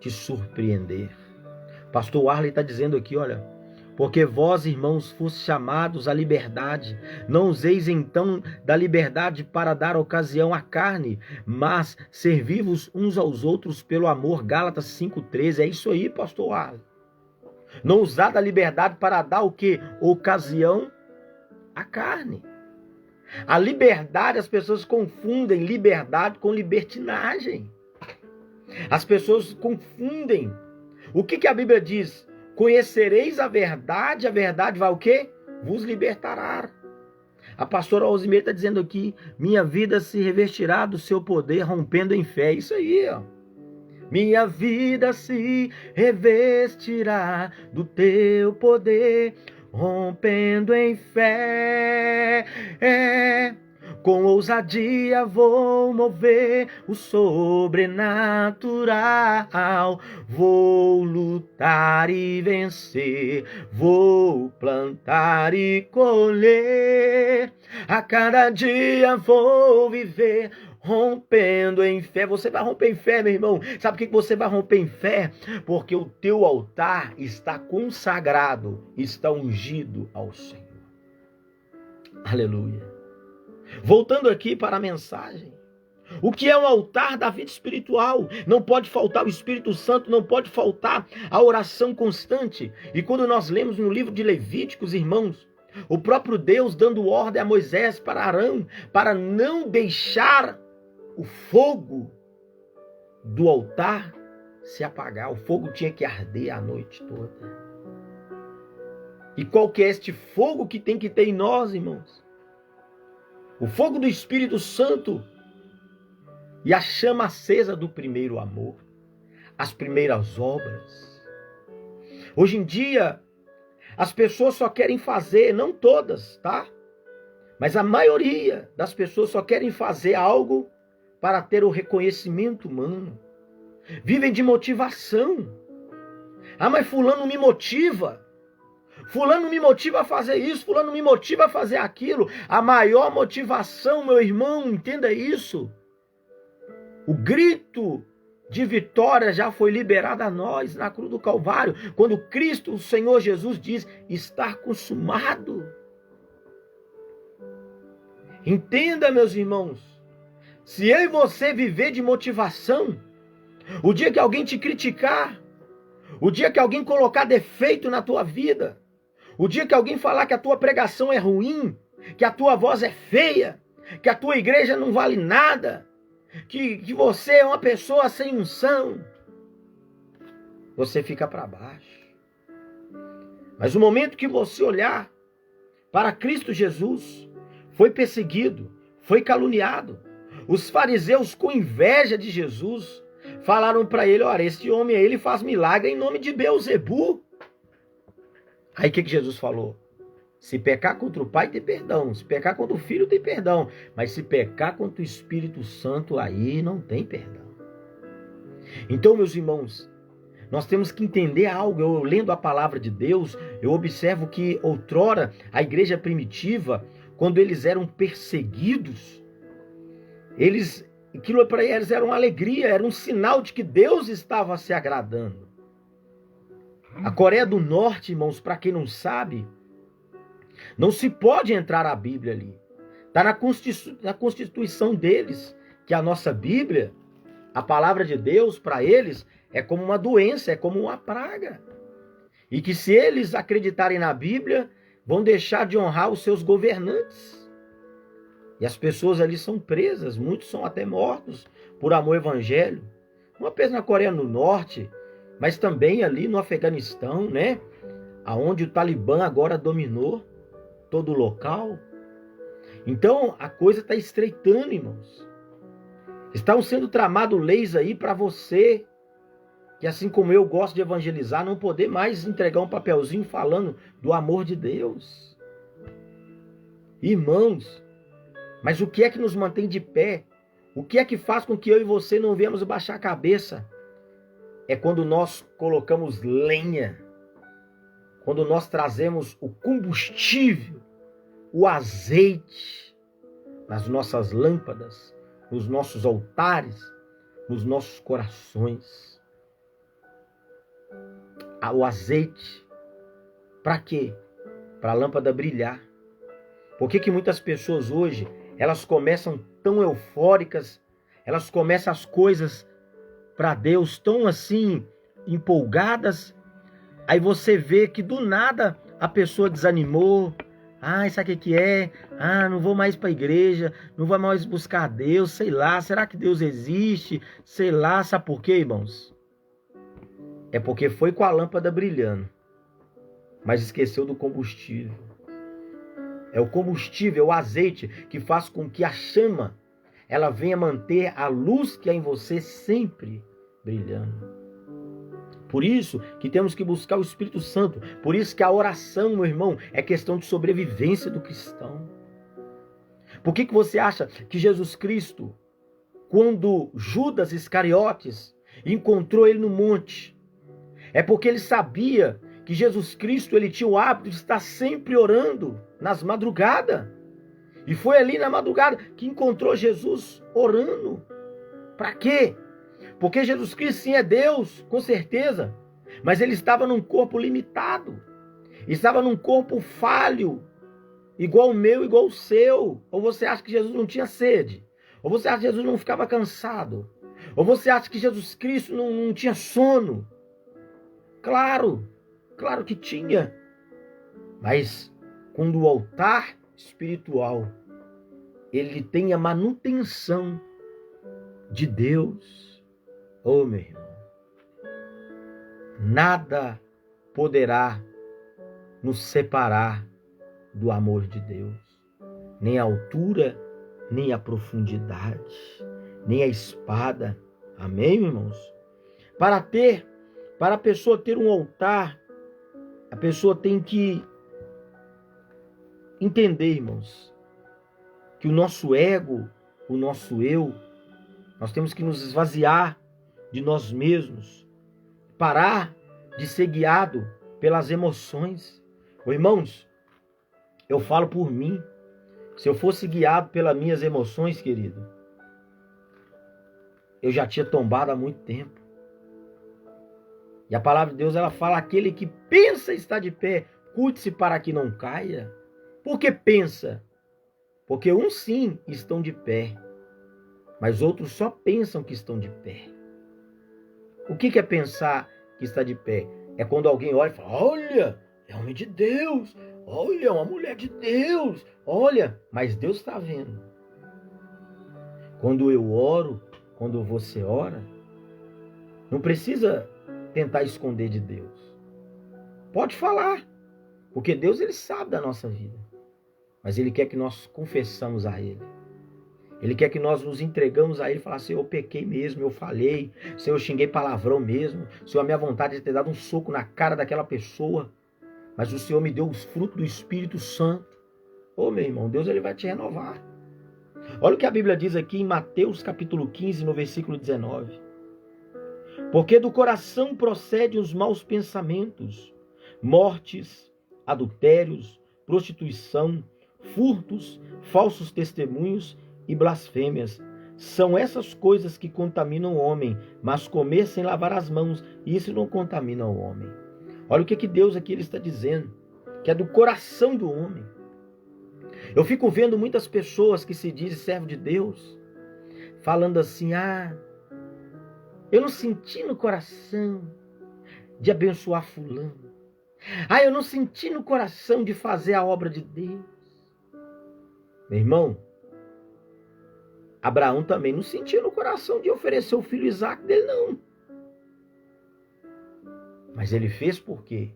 surpreender. Pastor Arley está dizendo aqui, olha... Porque vós, irmãos, fostes chamados à liberdade. Não useis então da liberdade para dar ocasião à carne, mas servi-vos uns aos outros pelo amor. Gálatas 5,13. É isso aí, pastor Arley. Não usar da liberdade para dar o quê? Ocasião à carne. A liberdade, as pessoas confundem liberdade com libertinagem. As pessoas confundem. O que a Bíblia diz? Conhecereis a verdade vai o quê? Vos libertará. A pastora Alzimir está dizendo aqui, minha vida se revestirá do seu poder, rompendo em fé. Isso aí, ó. Minha vida se revestirá do teu poder, rompendo em fé. Com ousadia vou mover o sobrenatural. Vou lutar e vencer. Vou plantar e colher. A cada dia vou viver rompendo em fé. Você vai romper em fé, meu irmão. Sabe por que você vai romper em fé? Porque o teu altar está consagrado, está ungido ao Senhor. Aleluia. Voltando aqui para a mensagem. O que é o altar da vida espiritual? Não pode faltar o Espírito Santo, não pode faltar a oração constante. E quando nós lemos no livro de Levíticos, irmãos, o próprio Deus dando ordem a Moisés para Arão, para não deixar o fogo do altar se apagar. O fogo tinha que arder a noite toda. E qual que é este fogo que tem que ter em nós, irmãos? O fogo do Espírito Santo e a chama acesa do primeiro amor, as primeiras obras. Hoje em dia, as pessoas só querem fazer, não todas, tá? Mas a maioria das pessoas só querem fazer algo para ter o reconhecimento humano. Vivem de motivação. Ah, mas fulano me motiva. Fulano me motiva a fazer isso, fulano me motiva a fazer aquilo. A maior motivação, meu irmão, entenda isso. O grito de vitória já foi liberado a nós na cruz do Calvário, quando Cristo, o Senhor Jesus, diz: está consumado. Entenda, meus irmãos, Se eu e você viver de motivação, o dia que alguém te criticar, o dia que alguém colocar defeito na tua vida, o dia que alguém falar que a tua pregação é ruim, que a tua voz é feia, que a tua igreja não vale nada, que você é uma pessoa sem unção, você fica para baixo. Mas o momento que você olhar para Cristo Jesus, foi perseguido, foi caluniado. Os fariseus, com inveja de Jesus, falaram para ele: olha, esse homem aí, ele faz milagre em nome de Beelzebu. Aí o que Jesus falou? Se pecar contra o Pai, tem perdão. Se pecar contra o Filho, tem perdão. Mas se pecar contra o Espírito Santo, aí não tem perdão. Então, meus irmãos, nós temos que entender algo. Eu lendo a palavra de Deus, eu observo que outrora a igreja primitiva, quando eles eram perseguidos, aquilo para eles era uma alegria, era um sinal de que Deus estava se agradando. A Coreia do Norte, irmãos, para quem não sabe, não se pode entrar a Bíblia ali. Está na Constituição deles, que a nossa Bíblia, a palavra de Deus para eles, é como uma doença, é como uma praga. E que se eles acreditarem na Bíblia, vão deixar de honrar os seus governantes. E as pessoas ali são presas, muitos são até mortos por amor ao evangelho. Não apenas na Coreia do Norte, mas também ali no Afeganistão, né? Aonde o Talibã agora dominou todo o local. Então a coisa está estreitando, irmãos. Estão sendo tramadas leis aí para você, que assim como eu gosto de evangelizar, não poder mais entregar um papelzinho falando do amor de Deus. Irmãos, mas o que é que nos mantém de pé? O que é que faz com que eu e você não venhamos baixar a cabeça? É quando nós colocamos lenha, quando nós trazemos o combustível, o azeite nas nossas lâmpadas, nos nossos altares, nos nossos corações. O azeite, para quê? Para a lâmpada brilhar. Por que muitas pessoas hoje, elas começam tão eufóricas, elas começam as coisas para Deus tão assim, empolgadas, aí você vê que do nada a pessoa desanimou. Sabe o que é? Não vou mais para a igreja, não vou mais buscar Deus, sei lá, será que Deus existe? Sei lá, sabe por quê, irmãos? É porque foi com a lâmpada brilhando, mas esqueceu do combustível. É o combustível, o azeite, que faz com que a chama, ela venha manter a luz que há em você sempre brilhando. Por isso que temos que buscar o Espírito Santo. Por isso que a oração, meu irmão, é questão de sobrevivência do cristão. Por que você acha que Jesus Cristo, quando Judas Iscariotes encontrou ele no monte, é porque ele sabia que Jesus Cristo, ele tinha o hábito de estar sempre orando nas madrugadas. E foi ali na madrugada que encontrou Jesus orando. Para quê? Porque Jesus Cristo sim é Deus, com certeza. Mas ele estava num corpo limitado. Estava num corpo falho. Igual o meu, igual o seu. Ou você acha que Jesus não tinha sede? Ou você acha que Jesus não ficava cansado? Ou você acha que Jesus Cristo não tinha sono? Claro que tinha. Mas quando o altar espiritual, ele tem a manutenção de Deus, meu irmão, nada poderá nos separar do amor de Deus. Nem a altura, nem a profundidade, nem a espada. Amém, irmãos? Para a pessoa ter um altar, a pessoa tem que entender, irmãos, que o nosso ego, o nosso eu, nós temos que nos esvaziar de nós mesmos, parar de ser guiado pelas emoções. Irmãos, eu falo por mim, se eu fosse guiado pelas minhas emoções, querido, eu já tinha tombado há muito tempo. E a palavra de Deus, ela fala: aquele que pensa estar de pé, cuide-se para que não caia. Por que pensa? Porque uns sim estão de pé, mas outros só pensam que estão de pé. O que é pensar que está de pé? É quando alguém olha e fala, olha, é homem de Deus, olha, é uma mulher de Deus, olha, mas Deus está vendo. Quando eu oro, quando você ora, não precisa tentar esconder de Deus. Pode falar, porque Deus ele sabe da nossa vida, mas Ele quer que nós confessamos a Ele. Ele quer que nós nos entregamos a Ele e falar, Senhor, eu pequei mesmo, eu falhei, Senhor, eu xinguei palavrão mesmo, Senhor, a minha vontade é ter dado um soco na cara daquela pessoa, mas o Senhor me deu os frutos do Espírito Santo. Ô meu irmão, Deus ele vai te renovar. Olha o que a Bíblia diz aqui em Mateus capítulo 15, no versículo 19. Porque do coração procedem os maus pensamentos, mortes, adultérios, prostituição, furtos, falsos testemunhos e blasfêmias. São essas coisas que contaminam o homem, mas comer sem lavar as mãos, isso não contamina o homem. Olha o que Deus aqui ele está dizendo, que é do coração do homem. Eu fico vendo muitas pessoas que se dizem servo de Deus, falando assim, eu não senti no coração de abençoar fulano. Eu não senti no coração de fazer a obra de Deus. Meu irmão, Abraão também não sentia no coração de oferecer o filho Isaque dele, não. Mas ele fez por quê?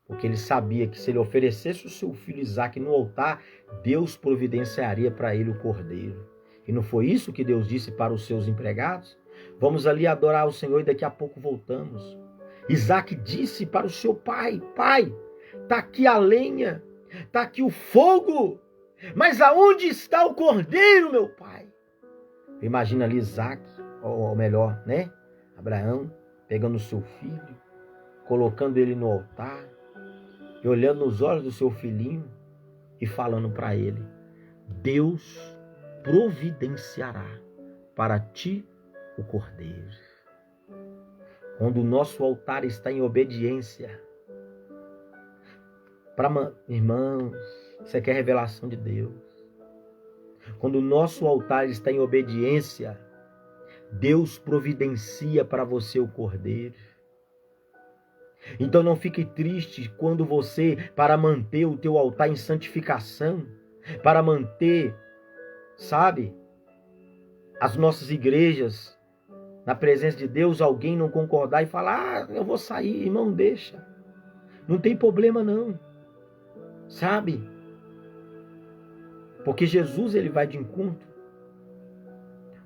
Porque ele sabia que se ele oferecesse o seu filho Isaque no altar, Deus providenciaria para ele o cordeiro. E não foi isso que Deus disse para os seus empregados? Vamos ali adorar o Senhor e daqui a pouco voltamos. Isaque disse para o seu pai, pai, está aqui a lenha, está aqui o fogo, mas aonde está o cordeiro, meu pai? Imagina ali Isaque, ou melhor, né? Abraão, pegando o seu filho, colocando ele no altar, e olhando nos olhos do seu filhinho e falando para ele, Deus providenciará para ti o cordeiro. Quando o nosso altar está em obediência, irmãos, você quer revelação de Deus? Quando o nosso altar está em obediência, Deus providencia para você o cordeiro. Então não fique triste quando você, para manter o teu altar em santificação, para manter, as nossas igrejas na presença de Deus, alguém não concordar e falar, eu vou sair, irmão, deixa. Não tem problema não. Porque Jesus ele vai de encontro.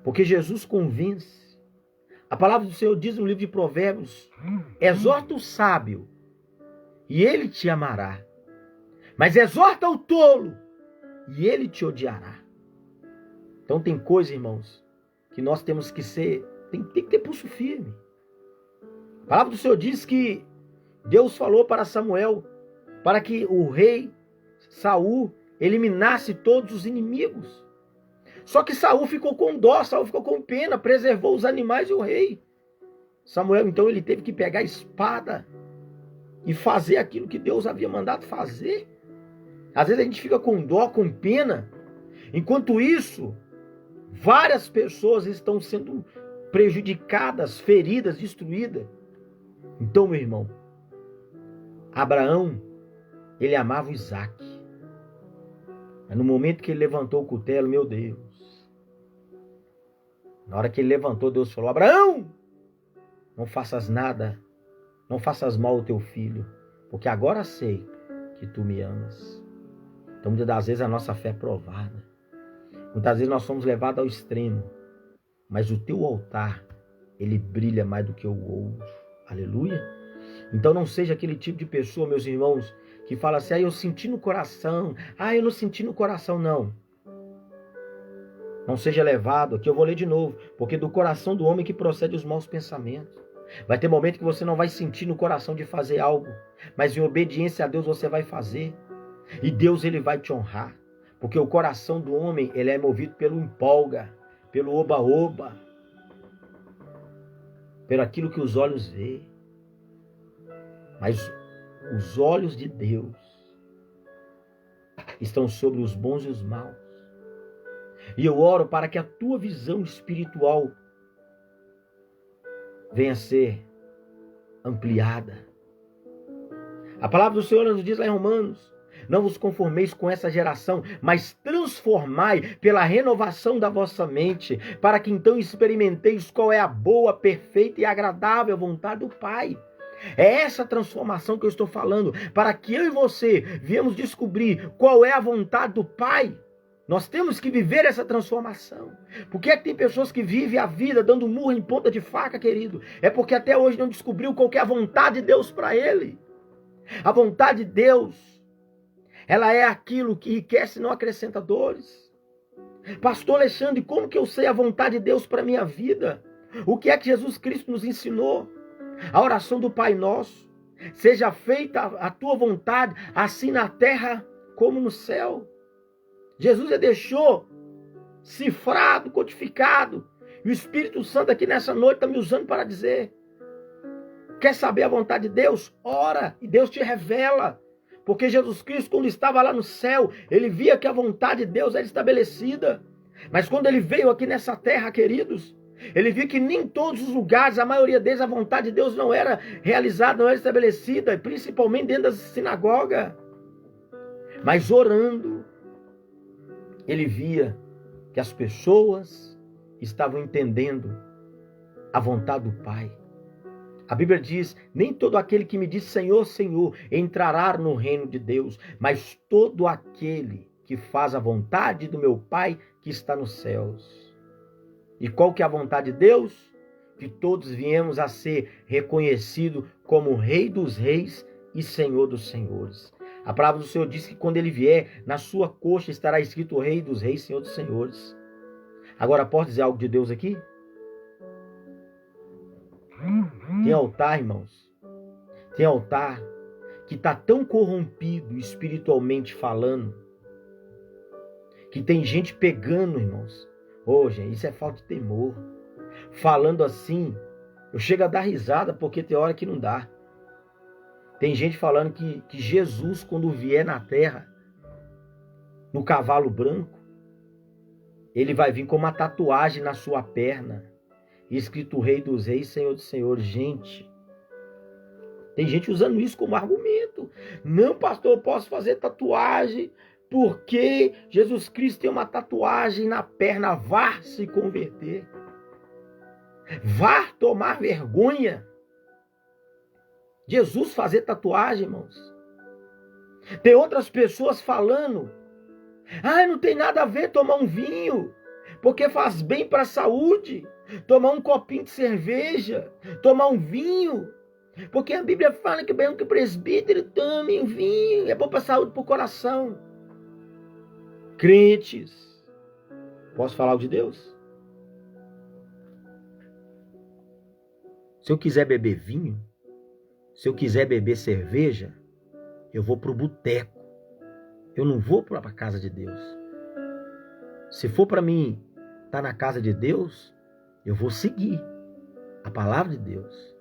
Porque Jesus convence. A palavra do Senhor diz no livro de Provérbios, exorta o sábio e ele te amará. Mas exorta o tolo e ele te odiará. Então tem coisa, irmãos, que nós temos que ser, tem que ter pulso firme. A palavra do Senhor diz que Deus falou para Samuel, para que o rei Saul eliminasse todos os inimigos. Só que Saul ficou com dó, Saul ficou com pena, preservou os animais e o rei. Samuel, então, ele teve que pegar a espada e fazer aquilo que Deus havia mandado fazer. Às vezes a gente fica com dó, com pena. Enquanto isso, várias pessoas estão sendo prejudicadas, feridas, destruídas. Então, meu irmão, Abraão, ele amava o Isaque. Mas no momento que ele levantou o cutelo, meu Deus, na hora que ele levantou, Deus falou, Abraão, não faças nada, não faças mal ao teu filho, porque agora sei que tu me amas. Então, muitas das vezes a nossa fé é provada. Muitas vezes nós somos levados ao extremo, mas o teu altar, ele brilha mais do que o ouro. Aleluia. Então não seja aquele tipo de pessoa, meus irmãos, que fala assim, eu senti no coração, eu não senti no coração, não. Não seja levado, aqui eu vou ler de novo, porque do coração do homem que procede os maus pensamentos. Vai ter momento que você não vai sentir no coração de fazer algo, mas em obediência a Deus você vai fazer. E Deus ele vai te honrar, porque o coração do homem ele é movido pelo empolga, pelo oba-oba, pelo aquilo que os olhos veem. Mas os olhos de Deus estão sobre os bons e os maus. E eu oro para que a tua visão espiritual venha a ser ampliada. A palavra do Senhor nos diz lá em Romanos: não vos conformeis com essa geração, mas transformai pela renovação da vossa mente, para que então experimenteis qual é a boa, perfeita e agradável vontade do Pai. É essa transformação que eu estou falando, para que eu e você viemos descobrir qual é a vontade do Pai. Nós temos que viver essa transformação. Por que é que tem pessoas que vivem a vida dando murro em ponta de faca, querido? É porque até hoje não descobriu qual que é a vontade de Deus para ele. A vontade de Deus, ela é aquilo que enriquece e não acrescenta dores. Pastor Alexandre, como que eu sei a vontade de Deus para a minha vida? O que é que Jesus Cristo nos ensinou? A oração do Pai Nosso: seja feita a tua vontade, assim na terra como no céu. Jesus já deixou cifrado, codificado. E o Espírito Santo aqui nessa noite está me usando para dizer: quer saber a vontade de Deus? Ora, e Deus te revela. Porque Jesus Cristo, quando estava lá no céu, ele via que a vontade de Deus era estabelecida. Mas quando ele veio aqui nessa terra, queridos, ele viu que nem em todos os lugares, a maioria deles, a vontade de Deus não era realizada, não era estabelecida, principalmente dentro da sinagoga. Mas orando, ele via que as pessoas estavam entendendo a vontade do Pai. A Bíblia diz: nem todo aquele que me diz Senhor, Senhor, entrará no reino de Deus, mas todo aquele que faz a vontade do meu Pai que está nos céus. E qual que é a vontade de Deus? Que todos viemos a ser reconhecidos como Rei dos Reis e Senhor dos Senhores. A palavra do Senhor diz que quando ele vier, na sua coxa estará escrito Rei dos Reis, Senhor dos Senhores. Agora, posso dizer algo de Deus aqui? Tem altar, irmãos. Tem altar que está tão corrompido espiritualmente falando, que tem gente pegando, irmãos. Gente, isso é falta de temor. Falando assim, eu chego a dar risada, porque tem hora que não dá. Tem gente falando que Jesus, quando vier na terra, no cavalo branco, ele vai vir com uma tatuagem na sua perna, escrito Rei dos Reis, Senhor dos Senhores. Gente, tem gente usando isso como argumento. Não, pastor, eu posso fazer tatuagem porque Jesus Cristo tem uma tatuagem na perna. Vá se converter. Vá tomar vergonha. Jesus fazer tatuagem, irmãos. Tem outras pessoas falando: não tem nada a ver tomar um vinho, porque faz bem para a saúde. Tomar um copinho de cerveja, tomar um vinho, porque a Bíblia fala que bem que o presbítero tome um vinho, é bom para a saúde, para o coração. Crentes, posso falar de Deus? Se eu quiser beber vinho, se eu quiser beber cerveja, eu vou para o boteco. Eu não vou para a casa de Deus. Se for para mim estar na casa de Deus, eu vou seguir a palavra de Deus.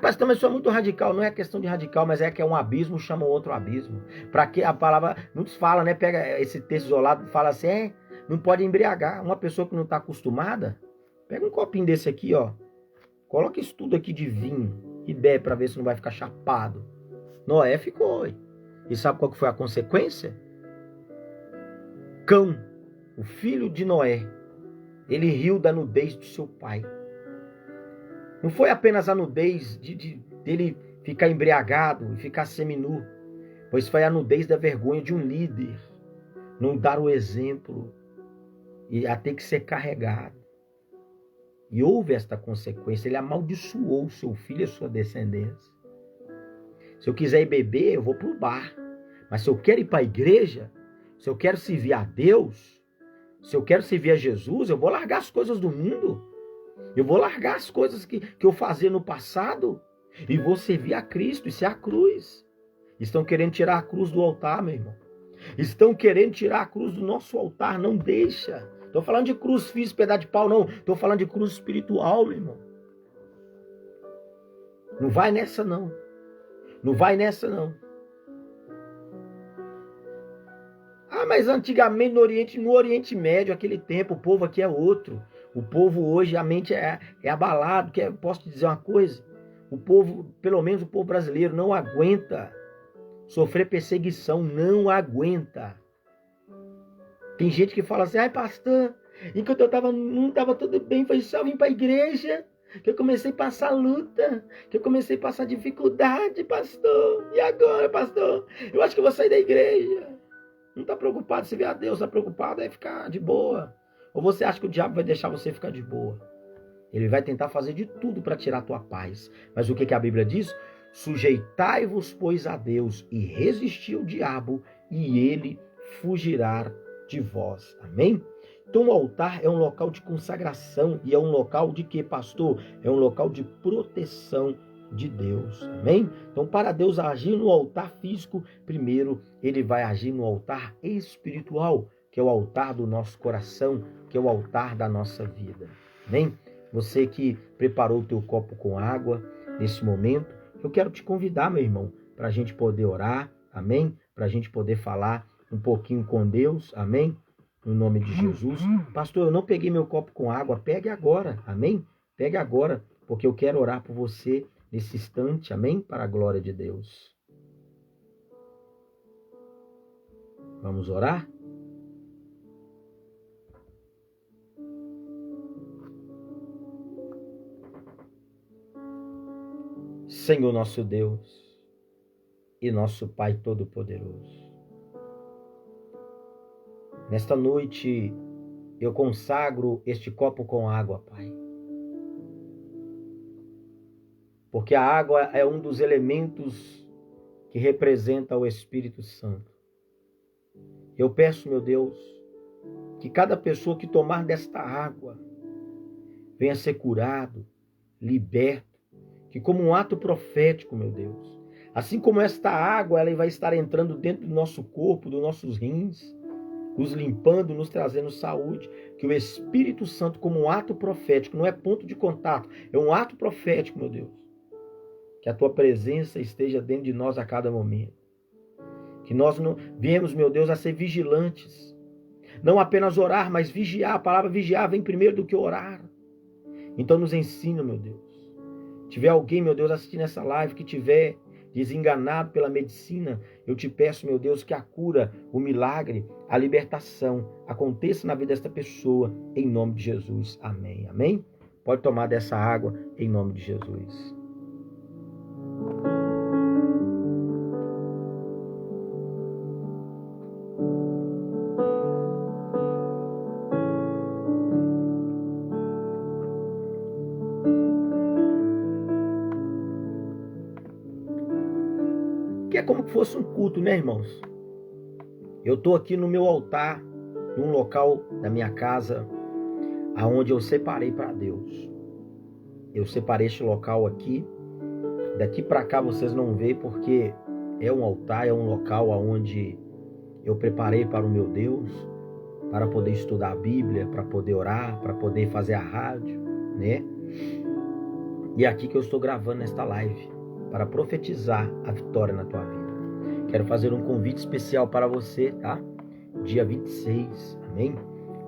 Pastor, mas isso é muito radical. Não é questão de radical, mas é que é um abismo, chama outro abismo. Para que a palavra, muitos falam, né? Pega esse texto isolado e fala assim: não pode embriagar. Uma pessoa que não está acostumada, pega um copinho desse aqui, ó. Coloca isso tudo aqui de vinho e bebe para ver se não vai ficar chapado. Noé ficou. E sabe qual que foi a consequência? Cão, o filho de Noé, ele riu da nudez do seu pai. Não foi apenas a nudez dele ficar embriagado e ficar seminu, pois foi a nudez da vergonha de um líder não dar o exemplo e a ter que ser carregado. E houve esta consequência. Ele amaldiçoou o seu filho e a sua descendência. Se eu quiser ir beber, eu vou para o bar. Mas se eu quero ir para a igreja, se eu quero servir a Deus, se eu quero servir a Jesus, eu vou largar as coisas do mundo. Eu vou largar as coisas que eu fazia no passado e vou servir a Cristo. Isso é a cruz. Estão querendo tirar a cruz do altar, meu irmão. Estão querendo tirar a cruz do nosso altar. Não deixa. Estou falando de cruz física, pedaço de pau, não. Estou falando de cruz espiritual, meu irmão. Não vai nessa, não. Não vai nessa, não. Mas antigamente no Oriente Médio, aquele tempo, o povo aqui é outro. O povo hoje, a mente é abalado. Posso te dizer uma coisa? O povo, pelo menos o povo brasileiro, não aguenta sofrer perseguição, não aguenta. Tem gente que fala assim, ai pastor, enquanto não estava tudo bem, foi só vir para a igreja que eu comecei a passar luta, que eu comecei a passar dificuldade, pastor. E agora, pastor? Eu acho que eu vou sair da igreja. Não está preocupado se vê a Deus, está preocupado é ficar de boa. Ou você acha que o diabo vai deixar você ficar de boa? Ele vai tentar fazer de tudo para tirar a tua paz. Mas o que a Bíblia diz? Sujeitai-vos, pois, a Deus e resisti ao diabo, e ele fugirá de vós. Amém? Então o altar é um local de consagração e é um local de quê, pastor? É um local de proteção de Deus. Amém? Então para Deus agir no altar físico, primeiro ele vai agir no altar espiritual, que é o altar do nosso coração, que é o altar da nossa vida. Amém? Você que preparou o teu copo com água nesse momento, eu quero te convidar, meu irmão, para a gente poder orar, amém? Para a gente poder falar um pouquinho com Deus, amém? No nome de Jesus. Pastor, eu não peguei meu copo com água, pegue agora, amém? Pegue agora, porque eu quero orar por você nesse instante, amém? Para a glória de Deus. Vamos orar? Senhor nosso Deus e nosso Pai Todo-Poderoso, nesta noite eu consagro este copo com água, Pai. Porque a água é um dos elementos que representa o Espírito Santo. Eu peço, meu Deus, que cada pessoa que tomar desta água venha ser curado, liberto, que como um ato profético, meu Deus, assim como esta água, ela vai estar entrando dentro do nosso corpo, dos nossos rins, nos limpando, nos trazendo saúde, que o Espírito Santo, como um ato profético, não é ponto de contato, é um ato profético, meu Deus, que a tua presença esteja dentro de nós a cada momento, que nós não viemos, meu Deus, a ser vigilantes, não apenas orar, mas vigiar. A palavra vigiar vem primeiro do que orar. Então nos ensina, meu Deus. Tiver alguém, meu Deus, assistindo essa live que tiver desenganado pela medicina, eu te peço, meu Deus, que a cura, o milagre, a libertação aconteça na vida desta pessoa, em nome de Jesus. Amém. Amém? Pode tomar dessa água, em nome de Jesus. Que é como que fosse um culto, né, irmãos? Eu estou aqui no meu altar, num local da minha casa, aonde eu separei para Deus. Eu separei este local aqui. Daqui para cá vocês não veem, porque é um altar, é um local aonde eu preparei para o meu Deus, para poder estudar a Bíblia, para poder orar, para poder fazer a rádio, né? E é aqui que eu estou gravando esta live, para profetizar a vitória na tua vida. Quero fazer um convite especial para você, tá? Dia 26, amém?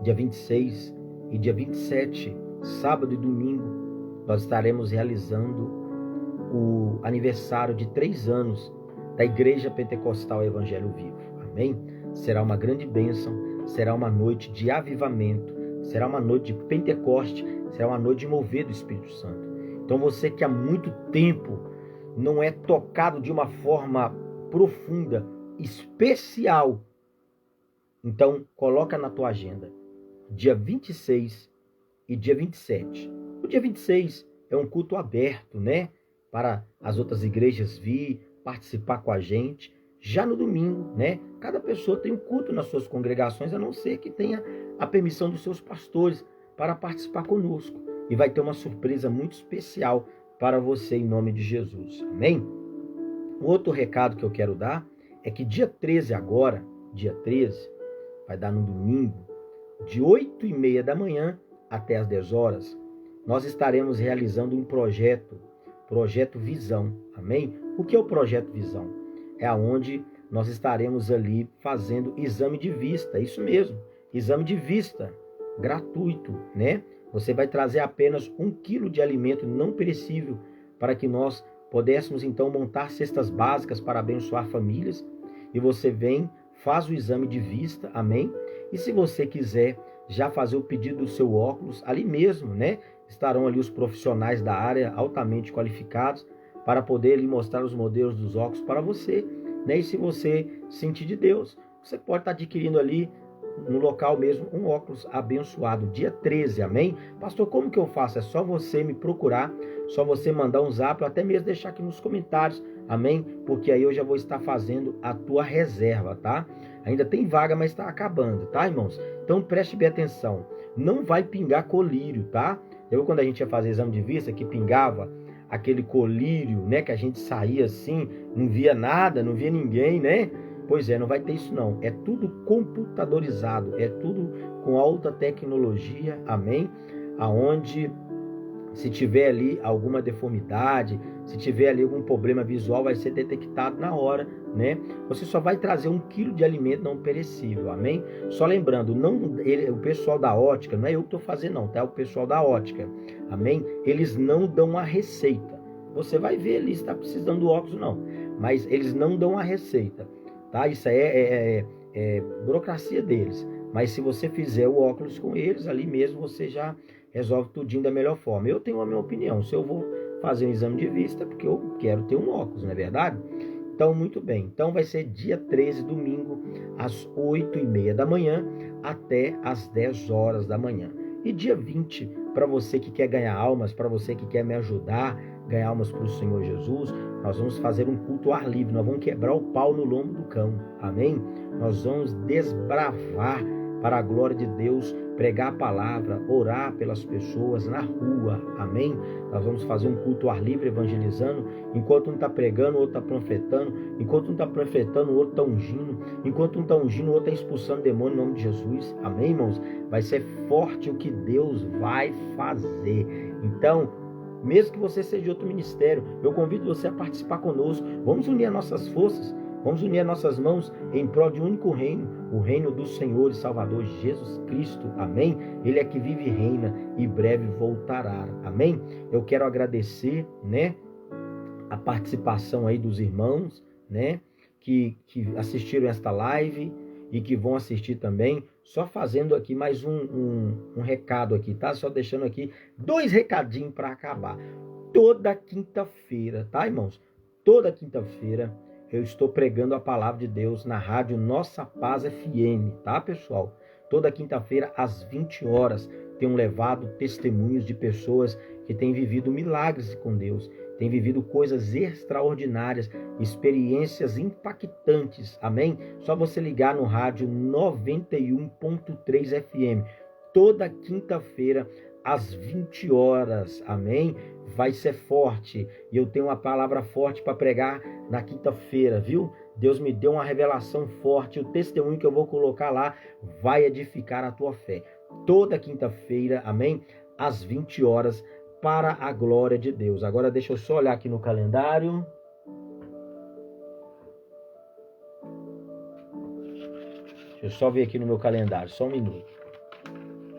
Dia 26 e dia 27, sábado e domingo, nós estaremos realizando o aniversário de 3 anos da Igreja Pentecostal Evangelho Vivo, amém? Será uma grande bênção, será uma noite de avivamento, será uma noite de Pentecoste, será uma noite de mover do Espírito Santo. Então você que há muito tempo não é tocado de uma forma profunda, especial, então coloca na tua agenda, dia 26 e dia 27. O dia 26 é um culto aberto, né? Para as outras igrejas vir participar com a gente. Já no domingo, né? Cada pessoa tem um culto nas suas congregações, a não ser que tenha a permissão dos seus pastores para participar conosco. E vai ter uma surpresa muito especial para você, em nome de Jesus. Amém? O outro recado que eu quero dar é que dia 13 agora, dia 13, vai dar no domingo, de 8h30 da manhã até as 10 horas, nós estaremos realizando um projeto Visão. Amém? O que é o projeto Visão? É onde nós estaremos ali fazendo exame de vista, isso mesmo, exame de vista, gratuito, né? Você vai trazer apenas 1 quilo de alimento não perecível para que nós pudéssemos então montar cestas básicas para abençoar famílias. E você vem, faz o exame de vista, amém? E se você quiser já fazer o pedido do seu óculos, ali mesmo, né? Estarão ali os profissionais da área altamente qualificados para poder lhe mostrar os modelos dos óculos para você, né? E se você sentir de Deus, você pode estar adquirindo ali no local mesmo um óculos abençoado, dia 13, amém? Pastor, como que eu faço? É só você me procurar, só você mandar um zap, ou até mesmo deixar aqui nos comentários, amém? Porque aí eu já vou estar fazendo a tua reserva, tá? Ainda tem vaga, mas está acabando, tá, irmãos? Então preste bem atenção, não vai pingar colírio, tá? Eu, quando a gente ia fazer exame de vista, que pingava aquele colírio, né, que a gente saía assim, não via nada, não via ninguém, né? Pois é, não vai ter isso não. É tudo computadorizado, é tudo com alta tecnologia, amém? Aonde se tiver ali alguma deformidade, se tiver ali algum problema visual, vai ser detectado na hora, né? Você só vai trazer 1 quilo de alimento não perecível, amém? Só lembrando, o pessoal da ótica, não é eu que estou fazendo não, tá? É o pessoal da ótica, amém? Eles não dão a receita. Você vai ver ali se está precisando do óculos não, mas eles não dão a receita. Tá? Isso é burocracia deles. Mas se você fizer o óculos com eles, ali mesmo você já resolve tudinho da melhor forma. Eu tenho a minha opinião. Se eu vou fazer um exame de vista, porque eu quero ter um óculos, não é verdade? Então, muito bem. Então, vai ser dia 13, domingo, às 8h30 da manhã até às 10 horas da manhã. E dia 20, para você que quer ganhar almas, para você que quer me ajudar, ganhar almas para o Senhor Jesus, nós vamos fazer um culto ao ar livre, nós vamos quebrar o pau no lombo do cão, amém? Nós vamos desbravar para a glória de Deus, pregar a palavra, orar pelas pessoas na rua, amém? Nós vamos fazer um culto ao ar livre, evangelizando, enquanto um está pregando, o outro está profetando, enquanto um está profetando, o outro está ungindo, enquanto um está ungindo, o outro está expulsando demônio em nome de Jesus, amém, irmãos? Vai ser forte o que Deus vai fazer. Então, mesmo que você seja de outro ministério, eu convido você a participar conosco. Vamos unir as nossas forças, vamos unir as nossas mãos em prol de um único reino, o reino do Senhor e Salvador Jesus Cristo, amém? Ele é que vive e reina e breve voltará, amém? Eu quero agradecer, né, a participação aí dos irmãos, né, que assistiram esta live e que vão assistir também. Só fazendo aqui mais um recado aqui, tá? Só deixando aqui 2 recadinhos para acabar. Toda quinta-feira, tá, irmãos? Toda quinta-feira eu estou pregando a palavra de Deus na rádio Nossa Paz FM, tá, pessoal? Toda quinta-feira às 20 horas tenho levado testemunhos de pessoas que têm vivido milagres com Deus, têm vivido coisas extraordinárias, experiências impactantes, amém? Só você ligar no rádio 91.3 FM, toda quinta-feira às 20 horas, amém? Vai ser forte, e eu tenho uma palavra forte para pregar na quinta-feira, viu? Deus me deu uma revelação forte, o testemunho que eu vou colocar lá vai edificar a tua fé. Toda quinta-feira, amém? Às 20 horas, para a glória de Deus. Agora deixa eu só olhar aqui no calendário. Deixa eu só ver aqui no meu calendário, só um minuto.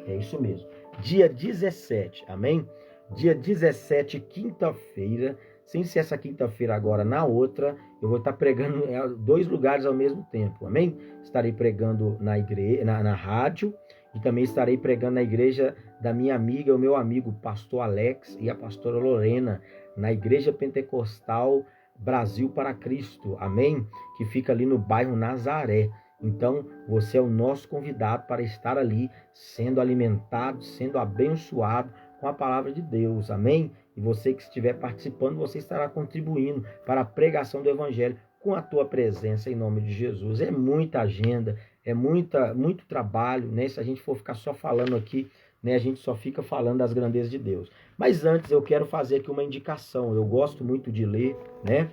É isso mesmo. Dia 17, amém? Dia 17, quinta-feira. Sem ser essa quinta-feira agora, na outra, eu vou estar pregando em 2 lugares ao mesmo tempo, amém? Estarei pregando na igreja, na rádio, e também estarei pregando na igreja da minha amiga, o meu amigo pastor Alex e a pastora Lorena, na Igreja Pentecostal Brasil para Cristo, amém? Que fica ali no bairro Nazaré. Então, você é o nosso convidado para estar ali, sendo alimentado, sendo abençoado com a palavra de Deus, amém? E você que estiver participando, você estará contribuindo para a pregação do Evangelho com a tua presença em nome de Jesus. É muita agenda, é muito trabalho, né? Se a gente for ficar só falando aqui, né? A gente só fica falando das grandezas de Deus. Mas antes eu quero fazer aqui uma indicação. Eu gosto muito de ler, né?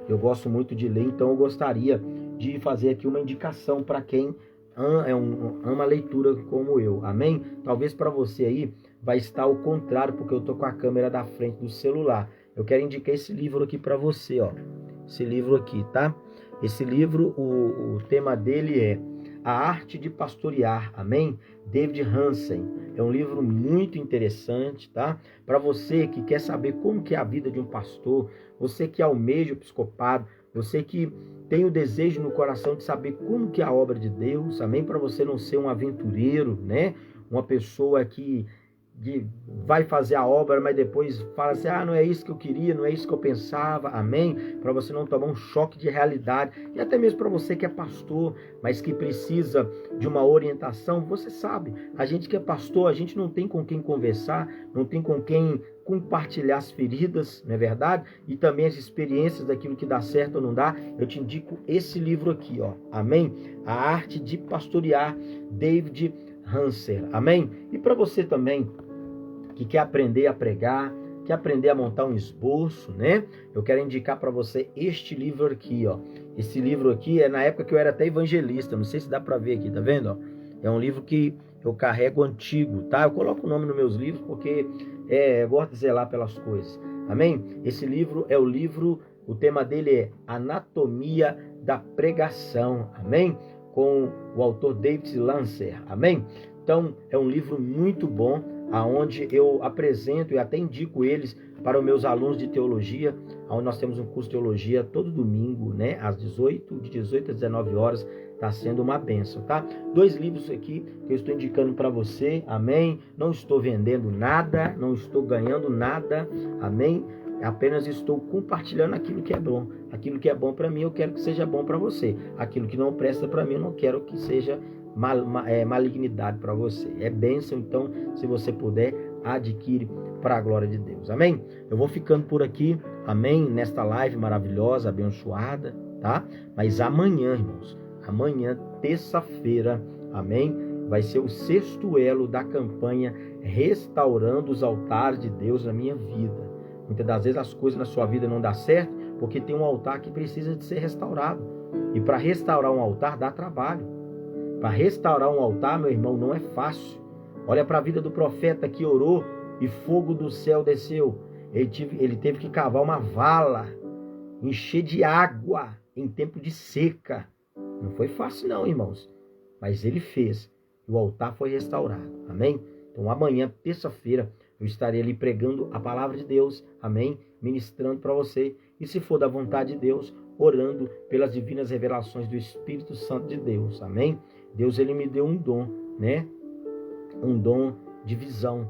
Eu gosto muito de ler, então eu gostaria de fazer aqui uma indicação para quem ama a leitura como eu, amém? Talvez para você aí vai estar ao contrário, porque eu tô com a câmera da frente do celular. Eu quero indicar esse livro aqui para você, ó. Esse livro aqui, tá? Esse livro, o tema dele é A Arte de Pastorear, amém? David Hansen. É um livro muito interessante, tá? Para você que quer saber como que é a vida de um pastor, você que almeja o episcopado, você que tem o desejo no coração de saber como que é a obra de Deus, amém? Para você não ser um aventureiro, né? Uma pessoa que vai fazer a obra, mas depois fala assim, não é isso que eu queria, não é isso que eu pensava, amém? Para você não tomar um choque de realidade, e até mesmo para você que é pastor, mas que precisa de uma orientação, você sabe, a gente que é pastor, a gente não tem com quem conversar, não tem com quem compartilhar as feridas, não é verdade? E também as experiências daquilo que dá certo ou não dá. Eu te indico esse livro aqui, ó, amém? A Arte de Pastorear, David Hansen, amém? E para você também que quer aprender a pregar, quer aprender a montar um esboço, né? Eu quero indicar para você este livro aqui, ó. Esse livro aqui é na época que eu era até evangelista, não sei se dá para ver aqui, tá vendo? Ó? É um livro que eu carrego antigo, tá? Eu coloco o nome nos meus livros porque eu gosto de zelar pelas coisas, amém? Esse livro é o tema dele é Anatomia da Pregação, amém? Com o autor David Lancer, amém? Então, é um livro muito bom, aonde eu apresento e até indico eles para os meus alunos de teologia, onde nós temos um curso de teologia todo domingo, né, de 18 às 19 horas, está sendo uma bênção, tá? 2 livros aqui que eu estou indicando para você, amém? Não estou vendendo nada, não estou ganhando nada, amém? Apenas estou compartilhando aquilo que é bom. Aquilo que é bom para mim, eu quero que seja bom para você. Aquilo que não presta para mim, eu não quero que seja malignidade para você. É bênção, então, se você puder, adquire para a glória de Deus. Amém? Eu vou ficando por aqui, amém? Nesta live maravilhosa, abençoada, tá? Mas amanhã, irmãos, amanhã, terça-feira, amém? Vai ser o 6º elo da campanha Restaurando os Altares de Deus na minha vida. Muitas das vezes as coisas na sua vida não dão certo, porque tem um altar que precisa de ser restaurado. E para restaurar um altar dá trabalho. Para restaurar um altar, meu irmão, não é fácil. Olha para a vida do profeta que orou e fogo do céu desceu. Ele teve que cavar uma vala, encher de água em tempo de seca. Não foi fácil não, irmãos. Mas ele fez. E o altar foi restaurado. Amém? Então amanhã, terça-feira, eu estarei ali pregando a palavra de Deus. Amém? Ministrando para você. E se for da vontade de Deus, orando pelas divinas revelações do Espírito Santo de Deus. Amém? Deus, ele me deu um dom, né? Um dom de visão,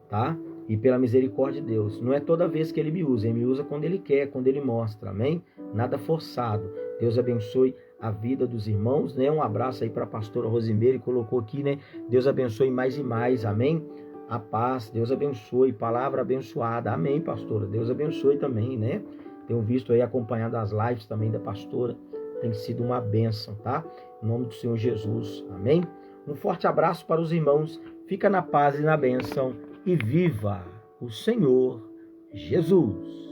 tá? E pela misericórdia de Deus. Não é toda vez que ele me usa quando ele quer, quando ele mostra, amém? Nada forçado. Deus abençoe a vida dos irmãos, né? Um abraço aí para a pastora Rosimeire, colocou aqui, né? Deus abençoe mais e mais, amém? A paz, Deus abençoe, palavra abençoada, amém, pastora? Deus abençoe também, né? Tenho visto aí, acompanhado as lives também da pastora, tem sido uma bênção, tá? Em nome do Senhor Jesus, amém? Um forte abraço para os irmãos, fica na paz e na bênção, e viva o Senhor Jesus!